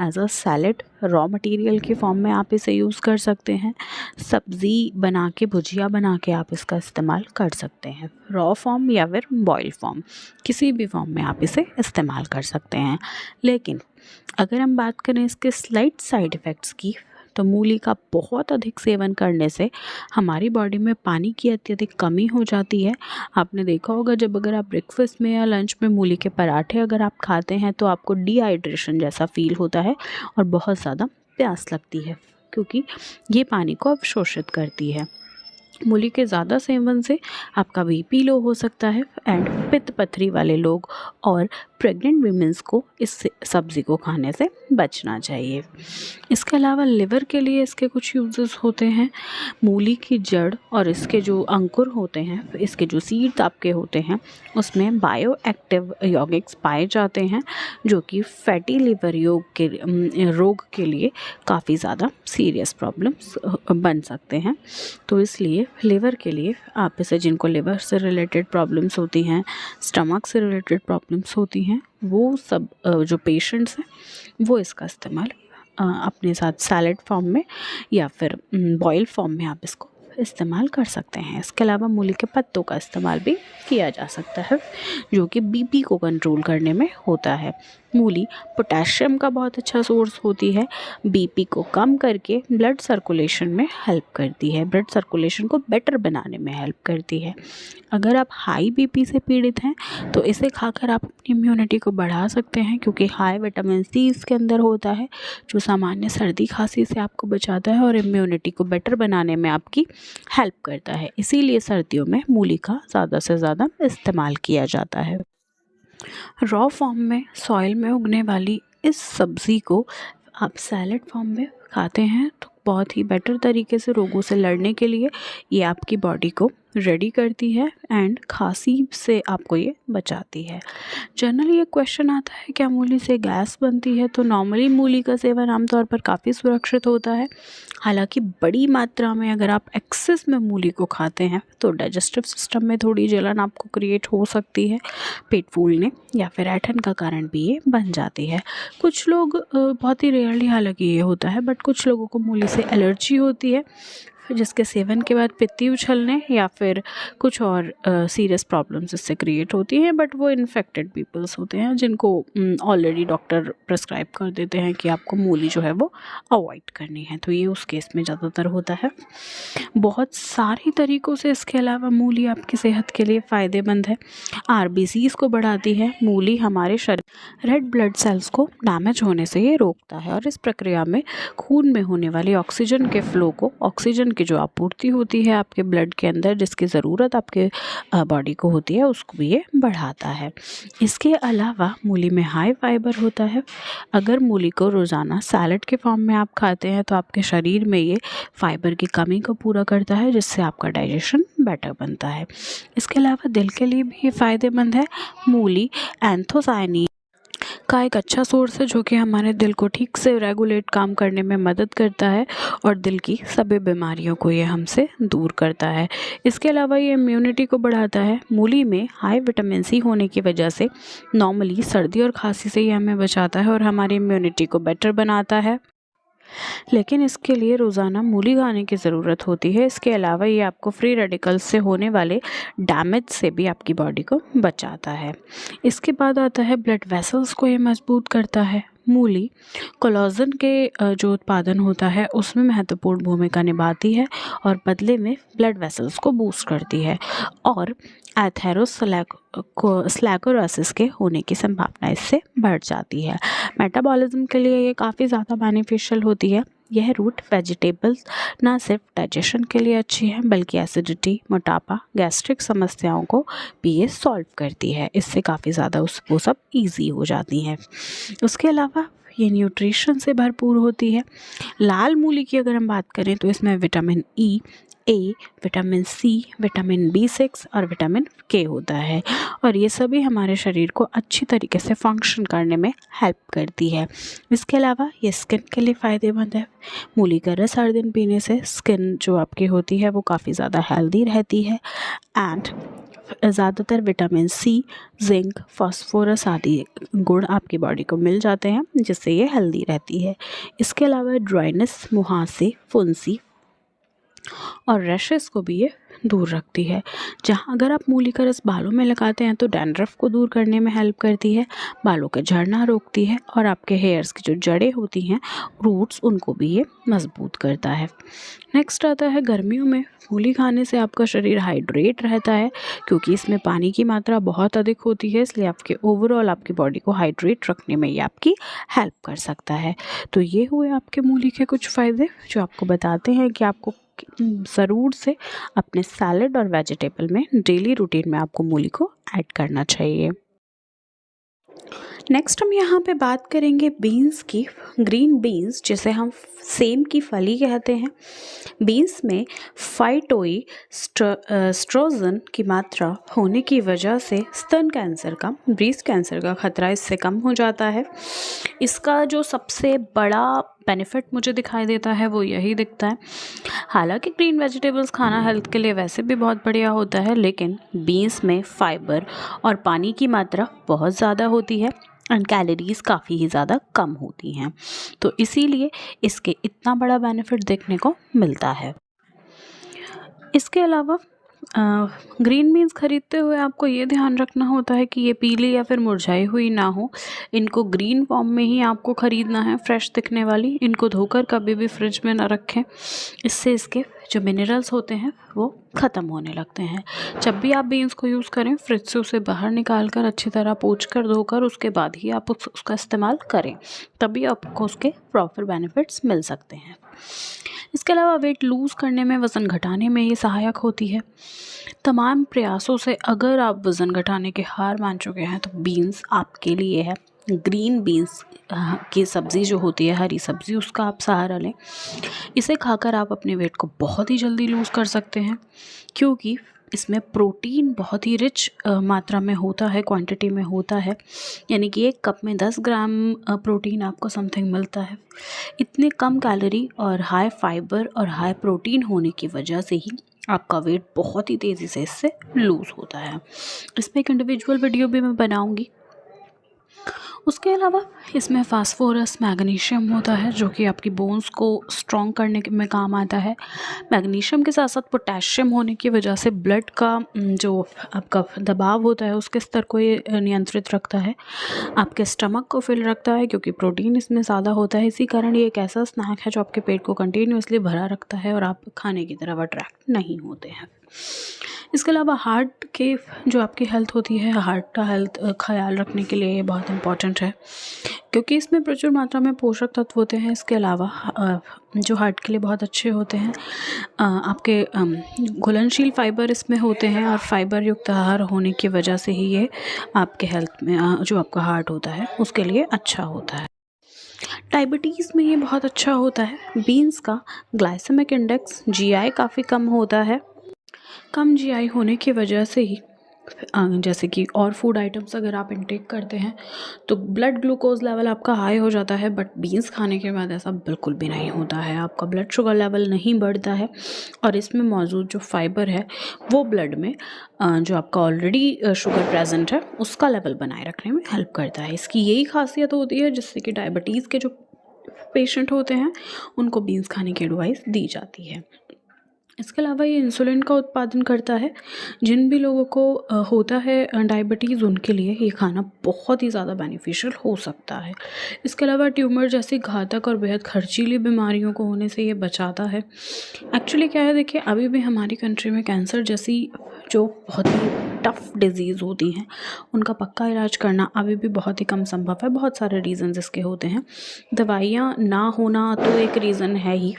As a salad raw material के फॉर्म में आप इसे यूज़ कर सकते हैं, सब्ज़ी बना के, भुजिया बना के आप इसका इस्तेमाल कर सकते हैं, रॉ फॉर्म या फिर बॉयल फॉर्म, किसी भी फॉर्म में आप इसे इस्तेमाल कर सकते हैं। लेकिन अगर हम बात करें इसके स्लाइट साइड इफ़ेक्ट्स की, तो मूली का बहुत अधिक सेवन करने से हमारी बॉडी में पानी की अत्यधिक कमी हो जाती है। आपने देखा होगा जब अगर आप ब्रेकफास्ट में या लंच में मूली के पराठे अगर आप खाते हैं तो आपको डिहाइड्रेशन जैसा फील होता है और बहुत ज़्यादा प्यास लगती है, क्योंकि ये पानी को अवशोषित करती है। मूली के ज़्यादा सेवन से आपका बीपी लो हो सकता है एंड पित्त पथरी वाले लोग और प्रेग्नेंट वीमेंस को इस सब्ज़ी को खाने से बचना चाहिए। इसके अलावा लिवर के लिए इसके कुछ यूजेस होते हैं। मूली की जड़ और इसके जो अंकुर होते हैं, इसके जो सीड्स आपके होते हैं, उसमें बायो एक्टिव यौगिक्स पाए जाते हैं जो कि फैटी लिवर रोग के लिए काफ़ी ज़्यादा सीरियस प्रॉब्लम्स बन सकते हैं। तो इसलिए लिवर के लिए आप इसे, जिनको लिवर से रिलेटेड प्रॉब्लम्स होती हैं, स्टमक से रिलेटेड प्रॉब्लम्स होती हैं, वो सब जो पेशेंट्स हैं वो इसका इस्तेमाल अपने साथ सैलेड फॉर्म में या फिर बॉयल फॉर्म में आप इसको इस्तेमाल कर सकते हैं। इसके अलावा मूली के पत्तों का इस्तेमाल भी किया जा सकता है जो कि बीपी को कंट्रोल करने में होता है। मूली पोटेशियम का बहुत अच्छा सोर्स होती है, बीपी को कम करके ब्लड सर्कुलेशन में हेल्प करती है, ब्लड सर्कुलेशन को बेटर बनाने में हेल्प करती है। अगर आप हाई बीपी से पीड़ित हैं तो इसे खाकर आप अपनी इम्यूनिटी को बढ़ा सकते हैं, क्योंकि हाई विटामिन सी इसके अंदर होता है जो सामान्य सर्दी खांसी से आपको बचाता है और इम्यूनिटी को बेटर बनाने में आपकी हेल्प करता है। इसीलिए सर्दियों में मूली का ज़्यादा से ज़्यादा इस्तेमाल किया जाता है। रॉ फॉर्म में सॉइल में उगने वाली इस सब्ज़ी को आप सैलेड फॉर्म में खाते हैं तो बहुत ही बेटर तरीके से रोगों से लड़ने के लिए ये आपकी बॉडी को रेडी करती है एंड खांसी से आपको ये बचाती है। जनरली ये क्वेश्चन आता है क्या मूली से गैस बनती है? तो नॉर्मली मूली का सेवन आमतौर पर काफ़ी सुरक्षित होता है। हालांकि बड़ी मात्रा में अगर आप एक्सेस में मूली को खाते हैं तो डाइजेस्टिव सिस्टम में थोड़ी जलन आपको क्रिएट हो सकती है, पेट फूलने या फिर ऐंठन का कारण भी ये बन जाती है। कुछ लोग बहुत ही रेयरली, हालांकि ये होता है, बट कुछ लोगों को मूली से एलर्जी होती है जिसके सेवन के बाद पित्ती उछलने या फिर कुछ और सीरियस प्रॉब्लम्स इससे क्रिएट होती हैं। बट वो इन्फेक्टेड पीपल्स होते हैं जिनको ऑलरेडी डॉक्टर प्रेस्क्राइब कर देते हैं कि आपको मूली जो है वो अवॉइड करनी है, तो ये उस केस में ज़्यादातर होता है। बहुत सारे तरीक़ों से इसके अलावा मूली आपकी सेहत के लिए फ़ायदेमंद है। आरबीसीज़ को बढ़ाती है। मूली हमारे शरीर रेड ब्लड सेल्स को डैमेज होने से ये रोकता है और इस प्रक्रिया में खून में होने वाली ऑक्सीजन के फ्लो को, ऑक्सीजन की जो आपूर्ति होती है आपके ब्लड के अंदर जिसकी ज़रूरत आपके बॉडी को होती है, उसको भी ये बढ़ाता है। इसके अलावा मूली में हाई फाइबर होता है। अगर मूली को रोज़ाना सैलेड के फॉर्म में आप खाते हैं तो आपके शरीर में ये फाइबर की कमी को पूरा करता है जिससे आपका डाइजेशन बेटर बनता है। इसके अलावा दिल के लिए भी ये फ़ायदेमंद है। मूली एंथोसायनिन का एक अच्छा सोर्स है जो कि हमारे दिल को ठीक से रेगुलेट काम करने में मदद करता है और दिल की सभी बीमारियों को ये हमसे दूर करता है। इसके अलावा ये इम्यूनिटी को बढ़ाता है। मूली में हाई विटामिन सी होने की वजह से नॉर्मली सर्दी और खांसी से ये हमें बचाता है और हमारी इम्यूनिटी को बेटर बनाता है, लेकिन इसके लिए रोज़ाना मूली खाने की ज़रूरत होती है। इसके अलावा ये आपको फ्री रेडिकल्स से होने वाले डैमेज से भी आपकी बॉडी को बचाता है। इसके बाद आता है ब्लड वेसल्स को ये मजबूत करता है। मूली कोलेजन के जो उत्पादन होता है उसमें महत्वपूर्ण भूमिका निभाती है और बदले में ब्लड वेसल्स को बूस्ट करती है और एथेरोस्क्लेरोसिस के होने की संभावना इससे बढ़ जाती है। मेटाबॉलिज्म के लिए ये काफ़ी ज़्यादा बेनिफिशियल होती है। यह रूट वेजिटेबल्स ना सिर्फ डाइजेशन के लिए अच्छी है बल्कि एसिडिटी, मोटापा, गैस्ट्रिक समस्याओं को भी ये सॉल्व करती है। इससे काफ़ी ज़्यादा वो सब ईजी हो जाती हैं। उसके अलावा ये न्यूट्रिशन से भरपूर होती है। लाल मूली की अगर हम बात करें तो इसमें विटामिन ई, ए, विटामिन सी, विटामिन B6 और विटामिन के होता है और ये सभी हमारे शरीर को अच्छी तरीके से फंक्शन करने में हेल्प करती है। इसके अलावा ये स्किन के लिए फ़ायदेमंद है। मूली का रस हर दिन पीने से स्किन जो आपकी होती है वो काफ़ी ज़्यादा हेल्दी रहती है एंड ज़्यादातर विटामिन सी, जिंक, फास्फोरस आदि गुण आपकी बॉडी को मिल जाते हैं जिससे ये हेल्दी रहती है। इसके अलावा ड्राइनेस, मुहासे, फुंसी और रैशेस को भी ये दूर रखती है। जहाँ अगर आप मूली का रस बालों में लगाते हैं तो डैंड्रफ को दूर करने में हेल्प करती है, बालों का झड़ना रोकती है और आपके हेयर्स की जो जड़ें होती हैं, रूट्स, उनको भी ये मजबूत करता है। नेक्स्ट आता है गर्मियों में मूली खाने से आपका शरीर हाइड्रेट रहता है क्योंकि इसमें पानी की मात्रा बहुत अधिक होती है, इसलिए आपके ओवरऑल आपकी बॉडी को हाइड्रेट रखने में ये आपकी हेल्प कर सकता है। तो ये हुए आपके मूली के कुछ फ़ायदे जो आपको बताते हैं कि आपको ज़रूर से अपने सैलेड और वेजिटेबल में डेली रूटीन में आपको मूली को ऐड करना चाहिए। नेक्स्ट हम यहाँ पे बात करेंगे बीन्स की। ग्रीन बीन्स जिसे हम सेम की फली कहते हैं। बीन्स में फाइटोई स्ट्रोजन की मात्रा होने की वजह से स्तन कैंसर का, ब्रेस्ट कैंसर का खतरा इससे कम हो जाता है। इसका जो सबसे बड़ा बेनिफिट मुझे दिखाई देता है वो यही दिखता है। हालांकि ग्रीन वेजिटेबल्स खाना हेल्थ के लिए वैसे भी बहुत बढ़िया होता है, लेकिन बीन्स में फाइबर और पानी की मात्रा बहुत ज़्यादा होती है एंड कैलोरीज काफ़ी ही ज़्यादा कम होती हैं, तो इसीलिए इसके इतना बड़ा बेनिफिट देखने को मिलता है। इसके अलावा ग्रीन बीन्स खरीदते हुए आपको ये ध्यान रखना होता है कि ये पीली या फिर मुरझाई हुई ना हो। इनको ग्रीन फॉर्म में ही आपको ख़रीदना है, फ्रेश दिखने वाली। इनको धोकर कभी भी फ्रिज में ना रखें, इससे इसके जो मिनरल्स होते हैं वो ख़त्म होने लगते हैं। जब भी आप बीन्स को यूज़ करें फ्रिज से उसे बाहर निकाल कर अच्छी तरह पोंछ कर धोकर उसके बाद ही आप उसका इस्तेमाल करें, तभी आपको उसके प्रॉपर बेनिफिट्स मिल सकते हैं। इसके अलावा वेट लूज़ करने में, वज़न घटाने में ये सहायक होती है। तमाम प्रयासों से अगर आप वज़न घटाने के हार मान चुके हैं तो बीन्स आपके लिए है। ग्रीन बीन्स की सब्ज़ी जो होती है, हरी सब्ज़ी, उसका आप सहारा लें। इसे खाकर आप अपने वेट को बहुत ही जल्दी लूज़ कर सकते हैं क्योंकि इसमें प्रोटीन बहुत ही रिच मात्रा में होता है, क्वांटिटी में होता है। यानी कि एक कप में 10 ग्राम प्रोटीन आपको समथिंग मिलता है। इतने कम कैलोरी और हाई फाइबर और हाई प्रोटीन होने की वजह से ही आपका वेट बहुत ही तेज़ी से इससे लूज़ होता है। इसमें एक इंडिविजुअल वीडियो भी मैं बनाऊंगी। उसके अलावा इसमें फास्फोरस, मैग्नीशियम होता है जो कि आपकी बोन्स को स्ट्रॉन्ग करने में काम आता है। मैग्नीशियम के साथ साथ पोटेशियम होने की वजह से ब्लड का जो आपका दबाव होता है उसके स्तर को ये नियंत्रित रखता है। आपके स्टमक को फिल रखता है क्योंकि प्रोटीन इसमें ज़्यादा होता है। इसी कारण ये एक ऐसा स्नैक है जो आपके पेट को कंटिन्यूसली भरा रखता है और आप खाने की तरफ अट्रैक्ट नहीं होते हैं। इसके अलावा हार्ट के जो आपकी हेल्थ होती है, हार्ट का हेल्थ ख्याल रखने के लिए ये बहुत इम्पॉर्टेंट है क्योंकि इसमें प्रचुर मात्रा में पोषक तत्व होते हैं। इसके अलावा जो हार्ट के लिए बहुत अच्छे होते हैं, आपके घुलनशील फाइबर इसमें होते हैं और फाइबर युक्त आहार होने की वजह से ही ये आपके हेल्थ में जो आपका हार्ट होता है उसके लिए अच्छा होता है। डायबिटीज़ में ये बहुत अच्छा होता है। बीन्स का ग्लाइसेमिक इंडेक्स, जीआई काफ़ी कम होता है। कम जीआई होने की वजह से ही जैसे कि और फूड आइटम्स अगर आप इनटेक करते हैं तो ब्लड ग्लूकोज लेवल आपका हाई हो जाता है, बट बीन्स खाने के बाद ऐसा बिल्कुल भी नहीं होता है। आपका ब्लड शुगर लेवल नहीं बढ़ता है और इसमें मौजूद जो फाइबर है वो ब्लड में जो आपका ऑलरेडी शुगर प्रेजेंट है उसका लेवल बनाए रखने में हेल्प करता है। इसकी यही खासियत होती है जिससे कि डायबिटीज़ के जो पेशेंट होते हैं उनको बीन्स खाने की एडवाइस दी जाती है। इसके अलावा ये इंसुलिन का उत्पादन करता है। जिन भी लोगों को होता है डायबिटीज़, उनके लिए ये खाना बहुत ही ज़्यादा बेनिफिशियल हो सकता है। इसके अलावा ट्यूमर जैसी घातक और बेहद खर्चीली बीमारियों को होने से ये बचाता है। एक्चुअली क्या है, देखिए अभी भी हमारी कंट्री में कैंसर जैसी जो बहुत ही टफ़ डिज़ीज़ होती हैं, उनका पक्का इलाज करना अभी भी बहुत ही कम संभव है। बहुत सारे रीज़न्स इसके होते हैं। दवाइयाँ ना होना तो एक रीज़न है ही।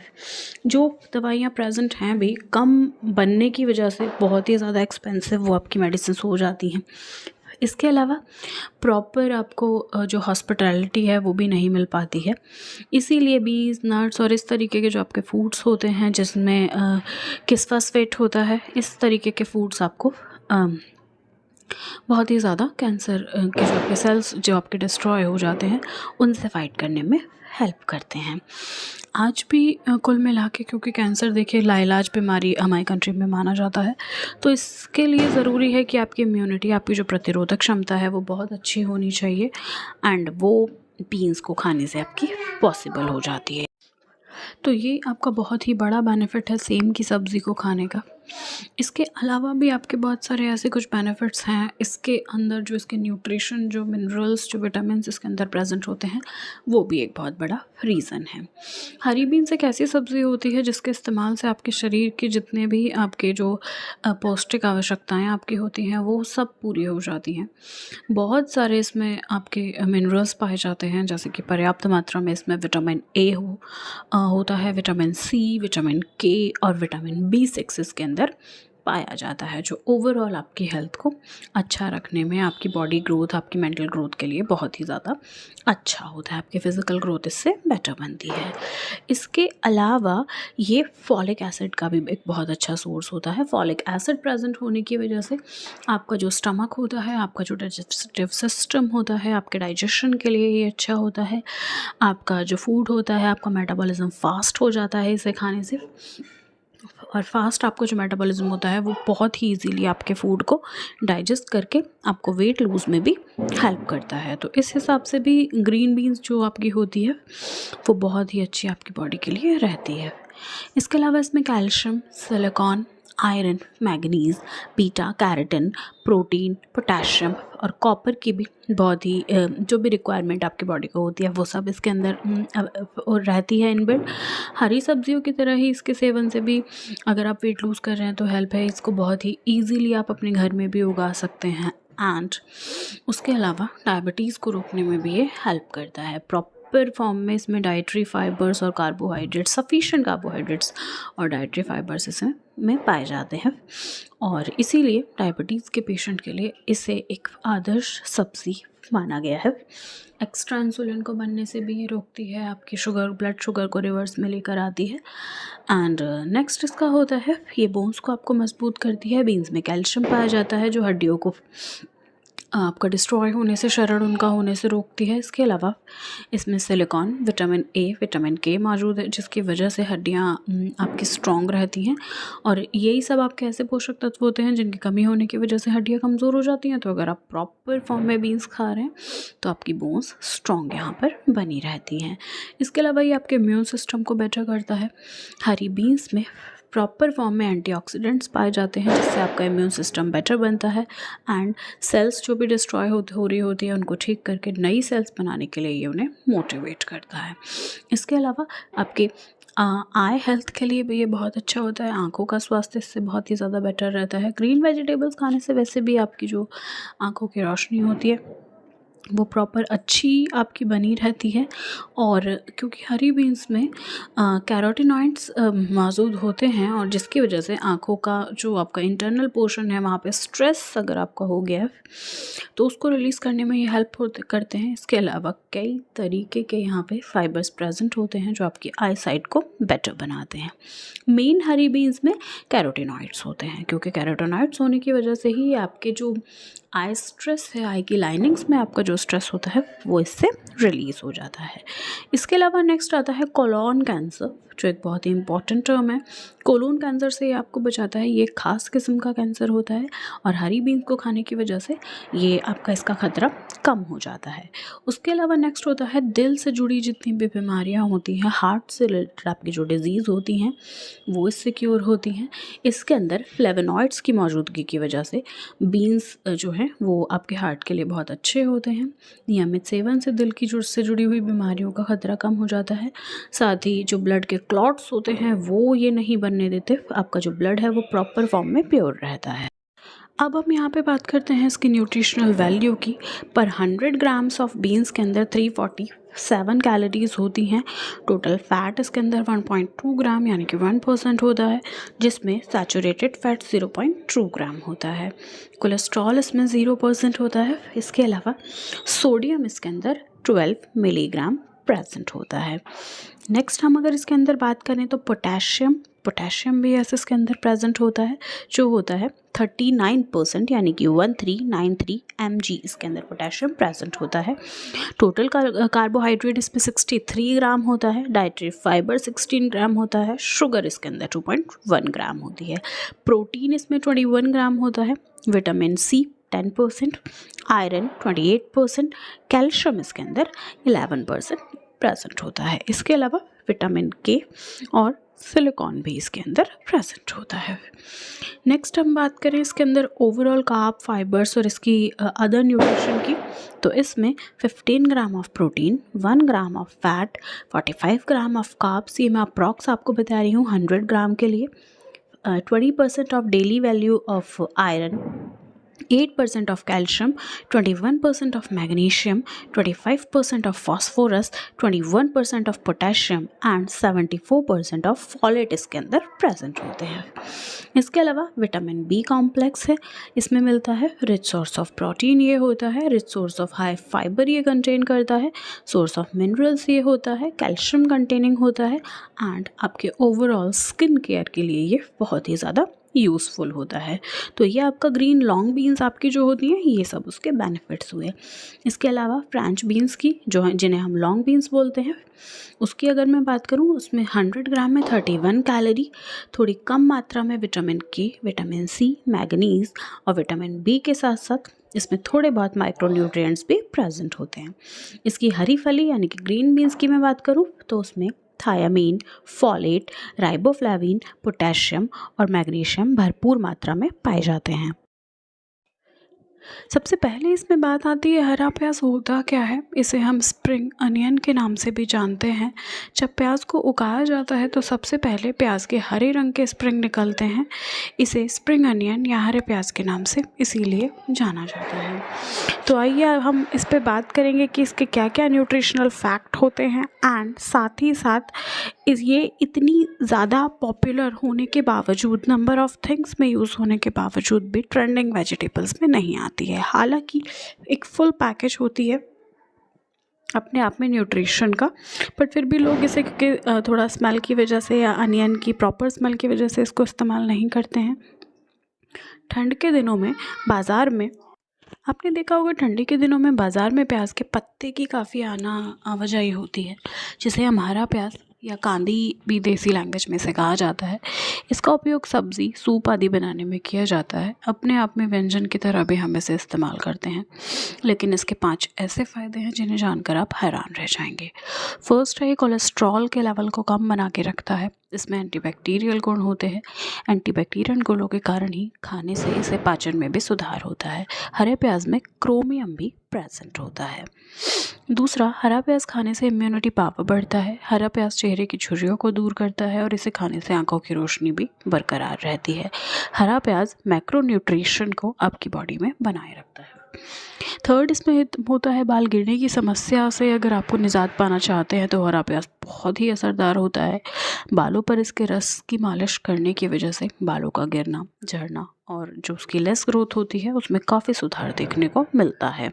जो दवाइयाँ प्रेज़ेंट हैं भी, कम बनने की वजह से बहुत ही ज़्यादा एक्सपेंसिव वो आपकी मेडिसिन्स हो जाती हैं। इसके अलावा प्रॉपर आपको जो हॉस्पिटैलिटी है वो भी नहीं मिल पाती है। इसीलिए बीज, नट्स और इस तरीके के जो आपके फूड्स होते हैं जिसमें किसफास्फेट होता है, इस तरीके के फूड्स आपको बहुत ही ज़्यादा कैंसर के जो आपके सेल्स जो आपके डिस्ट्रॉय हो जाते हैं, उनसे फाइट करने में हेल्प करते हैं। आज भी कुल मिला के, क्योंकि कैंसर देखिए लाइलाज बीमारी हमारी कंट्री में माना जाता है, तो इसके लिए ज़रूरी है कि आपकी इम्यूनिटी, आपकी जो प्रतिरोधक क्षमता है वो बहुत अच्छी होनी चाहिए, एंड वो बीन्स को खाने से आपकी पॉसिबल हो जाती है। तो ये आपका बहुत ही बड़ा बेनिफिट है सेम की सब्ज़ी को खाने का। इसके अलावा भी आपके बहुत सारे ऐसे कुछ बेनिफिट्स हैं इसके अंदर, जो इसके न्यूट्रिशन, जो मिनरल्स, जो विटामिन्स इसके अंदर प्रेजेंट होते हैं, वो भी एक बहुत बड़ा रीज़न है। हरी बीन्स एक ऐसी सब्ज़ी होती है जिसके इस्तेमाल से आपके शरीर के जितने भी आपके जो पौष्टिक आवश्यकताएं आपकी होती हैं वो सब पूरी हो जाती हैं। बहुत सारे इसमें आपके मिनरल्स पाए जाते हैं, जैसे कि पर्याप्त मात्रा में इसमें विटामिन ए होता है, विटामिन सी, विटामिन के और विटामिन B6 इसके अंदर पाया जाता है, जो ओवरऑल आपकी हेल्थ को अच्छा रखने में, आपकी बॉडी ग्रोथ, आपकी मेंटल ग्रोथ के लिए बहुत ही ज़्यादा अच्छा होता है। आपकी फ़िज़िकल ग्रोथ इससे बेटर बनती है। इसके अलावा ये फॉलिक एसिड का भी एक बहुत अच्छा सोर्स होता है। फॉलिक एसिड प्रेजेंट होने की वजह से आपका जो स्टमक होता है, आपका जो डाइजेस्टिव सिस्टम होता है, आपके डाइजेशन के लिए ये अच्छा होता है। आपका जो फूड होता है, आपका मेटाबॉलिज्म फास्ट हो जाता है इसे खाने से, और फास्ट आपका जो मेटाबॉलिज्म होता है वो बहुत ही इजीली आपके फूड को डाइजेस्ट करके आपको वेट लूज़ में भी हेल्प करता है। तो इस हिसाब से भी ग्रीन बीन्स जो आपकी होती है वो बहुत ही अच्छी आपकी बॉडी के लिए रहती है। इसके अलावा इसमें calcium, silicon, iron, manganese, beta carotene, protein, potassium और कॉपर की भी बहुत ही जो भी रिक्वायरमेंट आपकी बॉडी को होती है वो सब इसके अंदर और रहती है इनबिल्ट। हरी सब्जियों की तरह ही इसके सेवन से भी अगर आप वेट लूज़ कर रहे हैं तो हेल्प है। इसको बहुत ही ईजीली आप अपने घर में भी उगा सकते हैं, एंड उसके अलावा डायबिटीज़ को रोकने में भी ये हेल्प करता है। प्रॉपर फॉर्म में इसमें डाइटरी फाइबर्स और कार्बोहाइड्रेट्स, सफिशिएंट कार्बोहाइड्रेट्स और डाइटरी फाइबर्स इसमें पाए जाते हैं, और इसीलिए डायबिटीज़ के पेशेंट के लिए इसे एक आदर्श सब्ज़ी माना गया है। एक्स्ट्रा इंसुलिन को बनने से भी ये रोकती है, आपकी शुगर, ब्लड शुगर को रिवर्स में लेकर आती है। एंड नेक्स्ट इसका होता है, ये बोन्स को आपको मजबूत करती है। बीन्स में कैल्शियम पाया जाता है जो हड्डियों को आपका डिस्ट्रॉय होने से, शरण उनका होने से रोकती है। इसके अलावा इसमें सिलिकॉन, विटामिन ए, विटामिन के मौजूद है, जिसकी वजह से हड्डियाँ आपकी स्ट्रॉन्ग रहती हैं, और यही सब आपके ऐसे पोषक तत्व होते हैं जिनकी कमी होने की वजह से हड्डियाँ कमज़ोर हो जाती हैं। तो अगर आप प्रॉपर फॉर्म में बीन्स खा रहे हैं तो आपकी बोन्स स्ट्रॉन्ग यहाँ पर बनी रहती हैं। इसके अलावा ये आपके इम्यून सिस्टम को बेटर करता है। हरी बीन्स में प्रॉपर फॉर्म में एंटीऑक्सीडेंट्स पाए जाते हैं जिससे आपका इम्यून सिस्टम बेटर बनता है, एंड सेल्स जो भी डिस्ट्रॉय हो रही होती है उनको ठीक करके नई सेल्स बनाने के लिए ये उन्हें मोटिवेट करता है। इसके अलावा आपके आई हेल्थ के लिए भी ये बहुत अच्छा होता है। आँखों का स्वास्थ्य इससे बहुत ही ज़्यादा बेटर रहता है। ग्रीन वेजिटेबल्स खाने से वैसे भी आपकी जो आँखों की रोशनी होती है वो प्रॉपर अच्छी आपकी बनी रहती है, और क्योंकि हरी बीन्स में कैरोटीनॉइड्स मौजूद होते हैं, और जिसकी वजह से आँखों का जो आपका इंटरनल पोर्शन है वहाँ पे स्ट्रेस अगर आपका हो गया है तो उसको रिलीज़ करने में ये हेल्प करते हैं। इसके अलावा कई तरीके के यहाँ पे फाइबर्स प्रेजेंट होते हैं जो आपकी आई साइट को बेटर बनाते हैं। मेन हरी बीन्स में कैरोटीनॉइड्स होते हैं, क्योंकि कैरोटीनॉइड्स होने की वजह से ही आपके जो आई स्ट्रेस है, आई की लाइनिंग्स में आपका जो स्ट्रेस होता है वो इससे रिलीज़ हो जाता है। इसके अलावा नेक्स्ट आता है कोलोन कैंसर। जो एक बहुत ही इंपॉर्टेंट टर्म है। कोलोन कैंसर से ये आपको बचाता है, ये खास किस्म का कैंसर होता है और हरी बीन्स को खाने की वजह से ये आपका इसका खतरा कम हो जाता है। उसके अलावा नेक्स्ट होता है दिल से जुड़ी जितनी भी बीमारियां होती हैं, हार्ट से रिलेटेड आपकी जो डिजीज़ होती हैं वो इससे क्योर होती हैं। इसके अंदर फ्लेवोनॉइड्स की मौजूदगी की वजह से बीन्स जो हैं वो आपके हार्ट के लिए बहुत अच्छे होते हैं। नियमित सेवन से दिल की से जुड़ी हुई बीमारियों का खतरा कम हो जाता है। साथ ही जो ब्लड के क्लॉट्स होते हैं वो ये नहीं बनने देते, आपका जो ब्लड है वो प्रॉपर फॉर्म में प्योर रहता है। अब हम यहाँ पे बात करते हैं इसकी न्यूट्रिशनल वैल्यू की। पर 100 ग्राम्स ऑफ बीन्स के अंदर 347 कैलोरीज होती हैं। टोटल फैट इसके अंदर 1.2 ग्राम यानी कि 1% होता है, जिसमें सैचुरेटेड फैट 0.2 ग्राम होता है। कोलेस्ट्रॉल इसमें 0% होता है। इसके अलावा सोडियम इसके अंदर 12 मिलीग्राम प्रेजेंट होता है। नेक्स्ट हम अगर इसके अंदर बात करें तो पोटेशियम भी ऐसे इसके अंदर प्रेजेंट होता है, जो होता है 39% यानी कि 1393 mg इसके अंदर पोटेशियम प्रेजेंट होता है। टोटल कार्बोहाइड्रेट इसमें 63 ग्राम होता है। डाइटरी फाइबर 16 ग्राम होता है। शुगर इसके अंदर 2.1 ग्राम होती है। प्रोटीन इसमें 21 ग्राम होता है। विटामिन सी 10%, आयरन 28%, कैल्शियम इसके अंदर 11% प्रेजेंट होता है। इसके अलावा विटामिन के और सिलिकॉन भी इसके अंदर प्रेजेंट होता है। नेक्स्ट हम बात करें इसके अंदर ओवरऑल कार्ब, फाइबर्स और इसकी अदर न्यूट्रिशन की, तो इसमें 15 gram of protein, 1 gram of fat, 45 gram of carbs, ये मैं अप्रॉक्स आपको बता रही हूँ 100 ग्राम के लिए, 20% of daily value of iron, 8% of calcium, 21% of magnesium, 25% of phosphorus, 21% of potassium and 74% of folate इसके अंदर प्रेजेंट होते हैं। इसके अलावा विटामिन बी कॉम्प्लेक्स है, इसमें मिलता है। रिच सोर्स ऑफ प्रोटीन ये होता है। Rich source of high fibre ये कंटेन करता है। सोर्स ऑफ मिनरल्स ये होता है। कैल्शियम कंटेनिंग होता है एंड आपके ओवरऑल स्किन केयर के लिए ये बहुत ही ज़्यादा यूज़फुल होता है। तो ये आपका ग्रीन लॉन्ग बीन्स आपकी जो होती हैं ये सब उसके बेनिफिट्स हुए। इसके अलावा फ्रेंच बीन्स की जो जिन्हें हम लॉन्ग बीन्स बोलते हैं, उसकी अगर मैं बात करूँ उसमें 100 ग्राम में 31 कैलोरी, थोड़ी कम मात्रा में विटामिन के, विटामिन सी, मैग्नीज और विटामिन बी के साथ साथ इसमें थोड़े बहुत माइक्रोन्यूट्रिएंट्स भी प्रेजेंट होते हैं। इसकी हरी फली यानी कि ग्रीन बीन्स की मैं बात करूँ तो उसमें थायामीन, फॉलेट, राइबोफ्लाविन, पोटेशियम और मैग्नीशियम भरपूर मात्रा में पाए जाते हैं। सबसे पहले इसमें बात आती है हरा प्याज होता क्या है। इसे हम स्प्रिंग अनियन के नाम से भी जानते हैं। जब प्याज को उगाया जाता है तो सबसे पहले प्याज के हरे रंग के स्प्रिंग निकलते हैं। इसे स्प्रिंग अनियन या हरे प्याज के नाम से इसीलिए जाना जाता है। तो आइए हम इस पे बात करेंगे कि इसके क्या क्या न्यूट्रिशनल फैक्ट होते हैं एंड साथ ही साथ ये इतनी ज़्यादा पॉपुलर होने के बावजूद, नंबर ऑफ़ थिंग्स में यूज़ होने के बावजूद भी ट्रेंडिंग वेजिटेबल्स में नहीं आती है। हालांकि एक फुल पैकेज होती है अपने आप में न्यूट्रिशन का, बट फिर भी लोग इसे क्योंकि थोड़ा स्मेल की वजह से या अनियन की प्रॉपर स्मेल की वजह से इसको इस्तेमाल नहीं करते हैं। ठंड के दिनों में बाज़ार में आपने देखा होगा, ठंडी के दिनों में बाज़ार में प्याज के पत्ते की काफ़ी आवाजाही होती है, जिसे हम हरा प्याज या कांदी भी देसी लैंग्वेज में से कहा जाता है। इसका उपयोग सब्ज़ी, सूप आदि बनाने में किया जाता है। अपने आप में व्यंजन की तरह भी हम इसे इस्तेमाल करते हैं, लेकिन इसके 5 ऐसे फ़ायदे हैं जिन्हें जानकर आप हैरान रह जाएंगे। फर्स्ट है, कोलेस्ट्रॉल के लेवल को कम बना के रखता है। इसमें एंटीबैक्टीरियल गुण होते हैं। एंटीबैक्टीरियल गुणों के कारण ही खाने से इसे पाचन में भी सुधार होता है। हरे प्याज में क्रोमियम भी प्रेजेंट होता है। दूसरा, हरा प्याज खाने से इम्यूनिटी पावर बढ़ता है। हरा प्याज चेहरे की झुर्रियों को दूर करता है और इसे खाने से आंखों की रोशनी भी बरकरार रहती है। हरा प्याज मैक्रोन्यूट्रिशन को आपकी बॉडी में बनाए रखता है। थर्ड, इसमें होता है बाल गिरने की समस्या से अगर आपको निजात पाना चाहते हैं तो हरा प्याज बहुत ही असरदार होता है। बालों पर इसके रस की मालिश करने की वजह से बालों का गिरना, झड़ना और जो उसकी लेस ग्रोथ होती है उसमें काफ़ी सुधार देखने को मिलता है।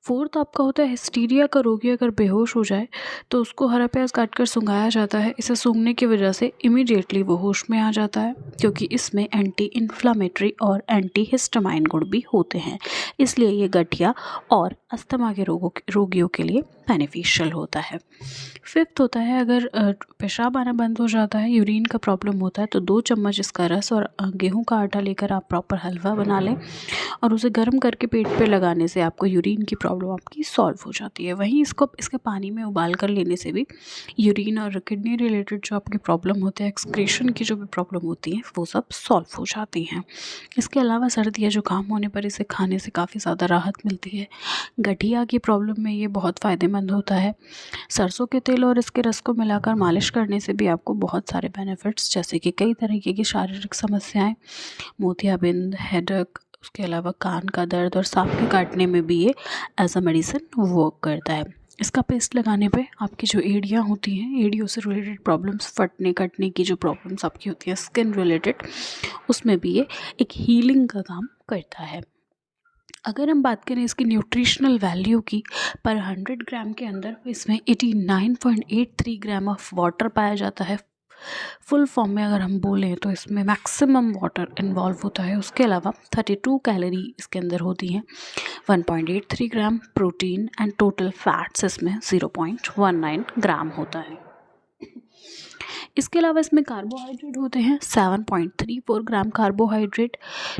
फोर्थ आपका होता है हिस्टीरिया का रोगी अगर बेहोश हो जाए तो उसको हरा प्याज काट कर सूंघाया जाता है। इसे सूंघने की वजह से इमीडिएटली वो होश में आ जाता है, क्योंकि इसमें एंटी इन्फ्लामेटरी और एंटी हिस्टामाइन गुण भी होते हैं। इसलिए ये गठिया और अस्थमा के रोगियों के लिए बेनिफिशियल होता है। फिफ्थ होता है अगर पेशाब आना बंद हो जाता है, यूरिन का प्रॉब्लम होता है, तो 2 चम्मच इसका रस और गेहूं का आटा लेकर आप प्रॉपर हलवा बना लें और उसे गर्म करके पेट पे लगाने से आपको यूरिन की प्रॉब्लम आपकी सॉल्व हो जाती है। वहीं इसको इसके पानी में उबाल कर लेने से भी यूरिन और किडनी रिलेटेड जो आपकी प्रॉब्लम होते हैं, एक्सक्रीशन की जो भी प्रॉब्लम होती है, वो सब सॉल्व हो जाती हैं। इसके अलावा सर्दी या जुकाम होने पर इसे खाने से काफ़ी ज़्यादा राहत मिलती है। गठिया की प्रॉब्लम में ये बहुत फ़ायदेमंद होता है। सरसों के तेल और इसके रस को मिलाकर मालिश करने से भी आपको बहुत सारे बेनिफिट्स, जैसे कि कई तरीके की शारीरिक समस्याएं, मोतियाबिंद, हेडेक, उसके अलावा कान का दर्द और सांप के काटने में भी ये एज अ मेडिसिन वर्क करता है। इसका पेस्ट लगाने पे आपकी जो एड़ियाँ होती हैं, एड़ियों से रिलेटेड प्रॉब्लम्स, फटने कटने की जो प्रॉब्लम्स आपकी होती हैं स्किन रिलेटेड, उसमें भी ये एक हीलिंग का काम करता है। अगर हम बात करें इसकी न्यूट्रिशनल वैल्यू की, पर 100 ग्राम के अंदर इसमें 89.83 ग्राम ऑफ वाटर पाया जाता है। फुल फॉर्म में अगर हम बोलें तो इसमें मैक्सिमम वाटर इन्वॉल्व होता है। उसके अलावा 32 कैलोरी इसके अंदर होती हैं, 1.83 gram protein and total fats इसमें 0.19 ग्राम होता है। इसके अलावा इसमें कार्बोहाइड्रेट होते हैं 7.34 ग्राम carbohydrate,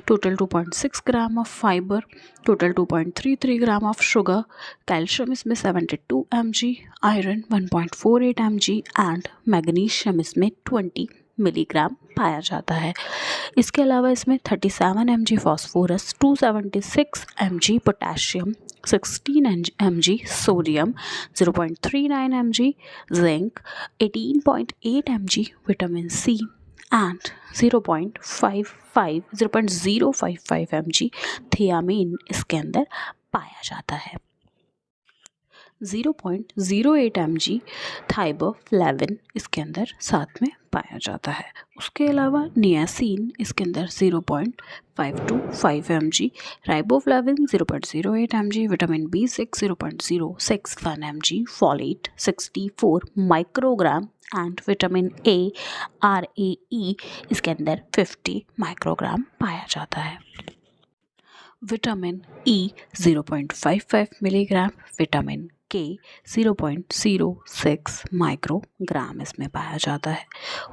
total 2.6 gram of fibre, total 2.33 gram of sugar, calcium इसमें 72 mg, iron 1.48 mg and magnesium इसमें 20 मिलीग्राम पाया जाता है। इसके अलावा इसमें 37 mg phosphorus, 276 mg potassium, 16 mg sodium, 0.39 mg zinc, 18.8 mg vitamin C and 0.55 mg thiamine इसके अंदर पाया जाता है। 0.08 mg थाइबोफ्लेविन इसके अंदर साथ में पाया जाता है। उसके अलावा नियासिन इसके अंदर 0.525 mg, riboflavin 0.08 mg, vitamin B6 0.061 mg, folate 64 microgram and vitamin A RAE इसके अंदर 50 माइक्रोग्राम पाया जाता है। विटामिन ई 0.55 मिलीग्राम, विटामिन के 0.06 माइक्रोग्राम इसमें पाया जाता है।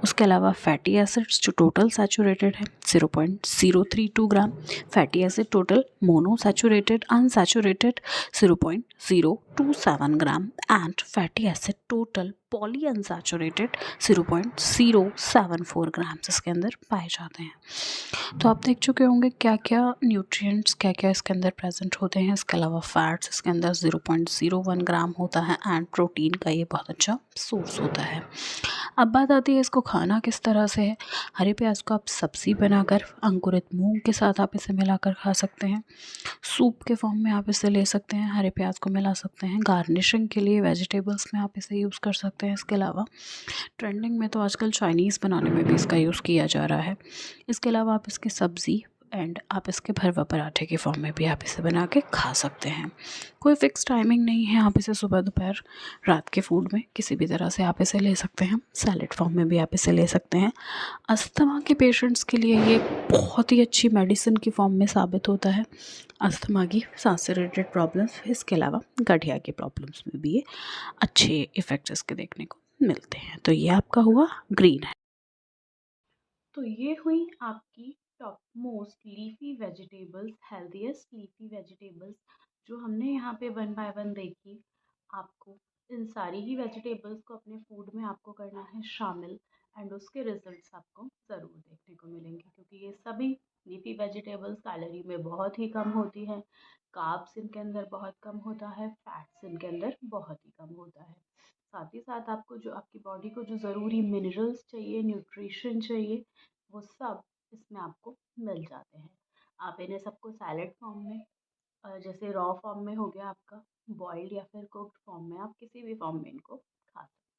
उसके अलावा फैटी एसिड्स जो टोटल सैचुरेटेड है 0.032 gram, fatty acid total monounsaturated unsaturated 0.027 gram and fatty acid total polyunsaturated 0.074 grams इसके अंदर पाए जाते हैं। तो आप देख चुके होंगे क्या क्या न्यूट्रिएंट्स क्या क्या इसके अंदर प्रेजेंट होते हैं। इसके अलावा फैट्स इसके अंदर 0.01 ग्राम होता है एंड प्रोटीन का ये बहुत अच्छा सोर्स होता है। अब बात आती है इसको खाना किस तरह से है। हरे प्याज को आप सब्जी बनाकर अंकुरित मूंग के साथ आप इसे मिलाकर खा सकते हैं। सूप के फॉर्म में आप इसे ले सकते हैं, हरे प्याज को मिला सकते हैं। गार्निशिंग के लिए वेजिटेबल्स में आप इसे यूज़ कर सकते हैं। इसके अलावा ट्रेंडिंग में तो आजकल चाइनीज़ बनाने में भी इसका यूज़ किया जा रहा है। इसके अलावा आप इसकी सब्ज़ी एंड आप इसके भरवा पराठे के फॉर्म में भी आप इसे बना के खा सकते हैं। कोई फिक्स टाइमिंग नहीं है, आप इसे सुबह दोपहर रात के फूड में किसी भी तरह से आप इसे ले सकते हैं। सैलेड फॉर्म में भी आप इसे ले सकते हैं। अस्थमा के पेशेंट्स के लिए ये बहुत ही अच्छी मेडिसिन की फॉर्म में साबित होता है। अस्थमा की सांस से रिलेटेड प्रॉब्लम्स, इसके अलावा गठिया की प्रॉब्लम्स में भी ये अच्छे इफ़ेक्ट्स इसके देखने को मिलते हैं। तो ये आपका हुआ ग्रीन है। तो ये हुई आपकी top most leafy vegetables, healthiest leafy vegetables जो हमने यहाँ पे वन बाय वन देखी। आपको इन सारी ही वेजिटेबल्स को अपने फूड में आपको करना है शामिल एंड उसके रिजल्ट्स आपको ज़रूर देखने को मिलेंगे, क्योंकि ये सभी लीफी वेजिटेबल्स कैलोरी में बहुत ही कम होती है, कार्ब्स इनके अंदर बहुत कम होता है, फैट्स इनके अंदर बहुत ही कम होता है। साथ ही साथ आपको जो आपकी बॉडी को जो ज़रूरी मिनरल्स चाहिए, न्यूट्रिशन चाहिए, वो सब इसमें आपको मिल जाते हैं। आप इन्हें सबको सैलेड फॉर्म में, जैसे रॉ फॉर्म में हो गया आपका, बॉइल्ड या फिर कुक्ड फॉर्म में, आप किसी भी फॉर्म में इनको खा सकते हैं।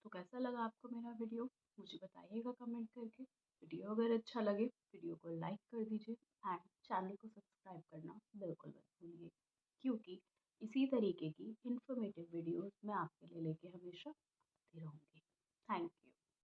तो कैसा लगा आपको मेरा वीडियो, मुझे बताइएगा कमेंट करके। वीडियो अगर अच्छा लगे वीडियो को लाइक कर दीजिए एंड चैनल को सब्सक्राइब करना बिल्कुल मत भूलिए। क्योंकि इसी तरीके की इन्फॉर्मेटिव वीडियोस मैं आपके लिए लेके हमेशा आती रहूँगी। Thank you.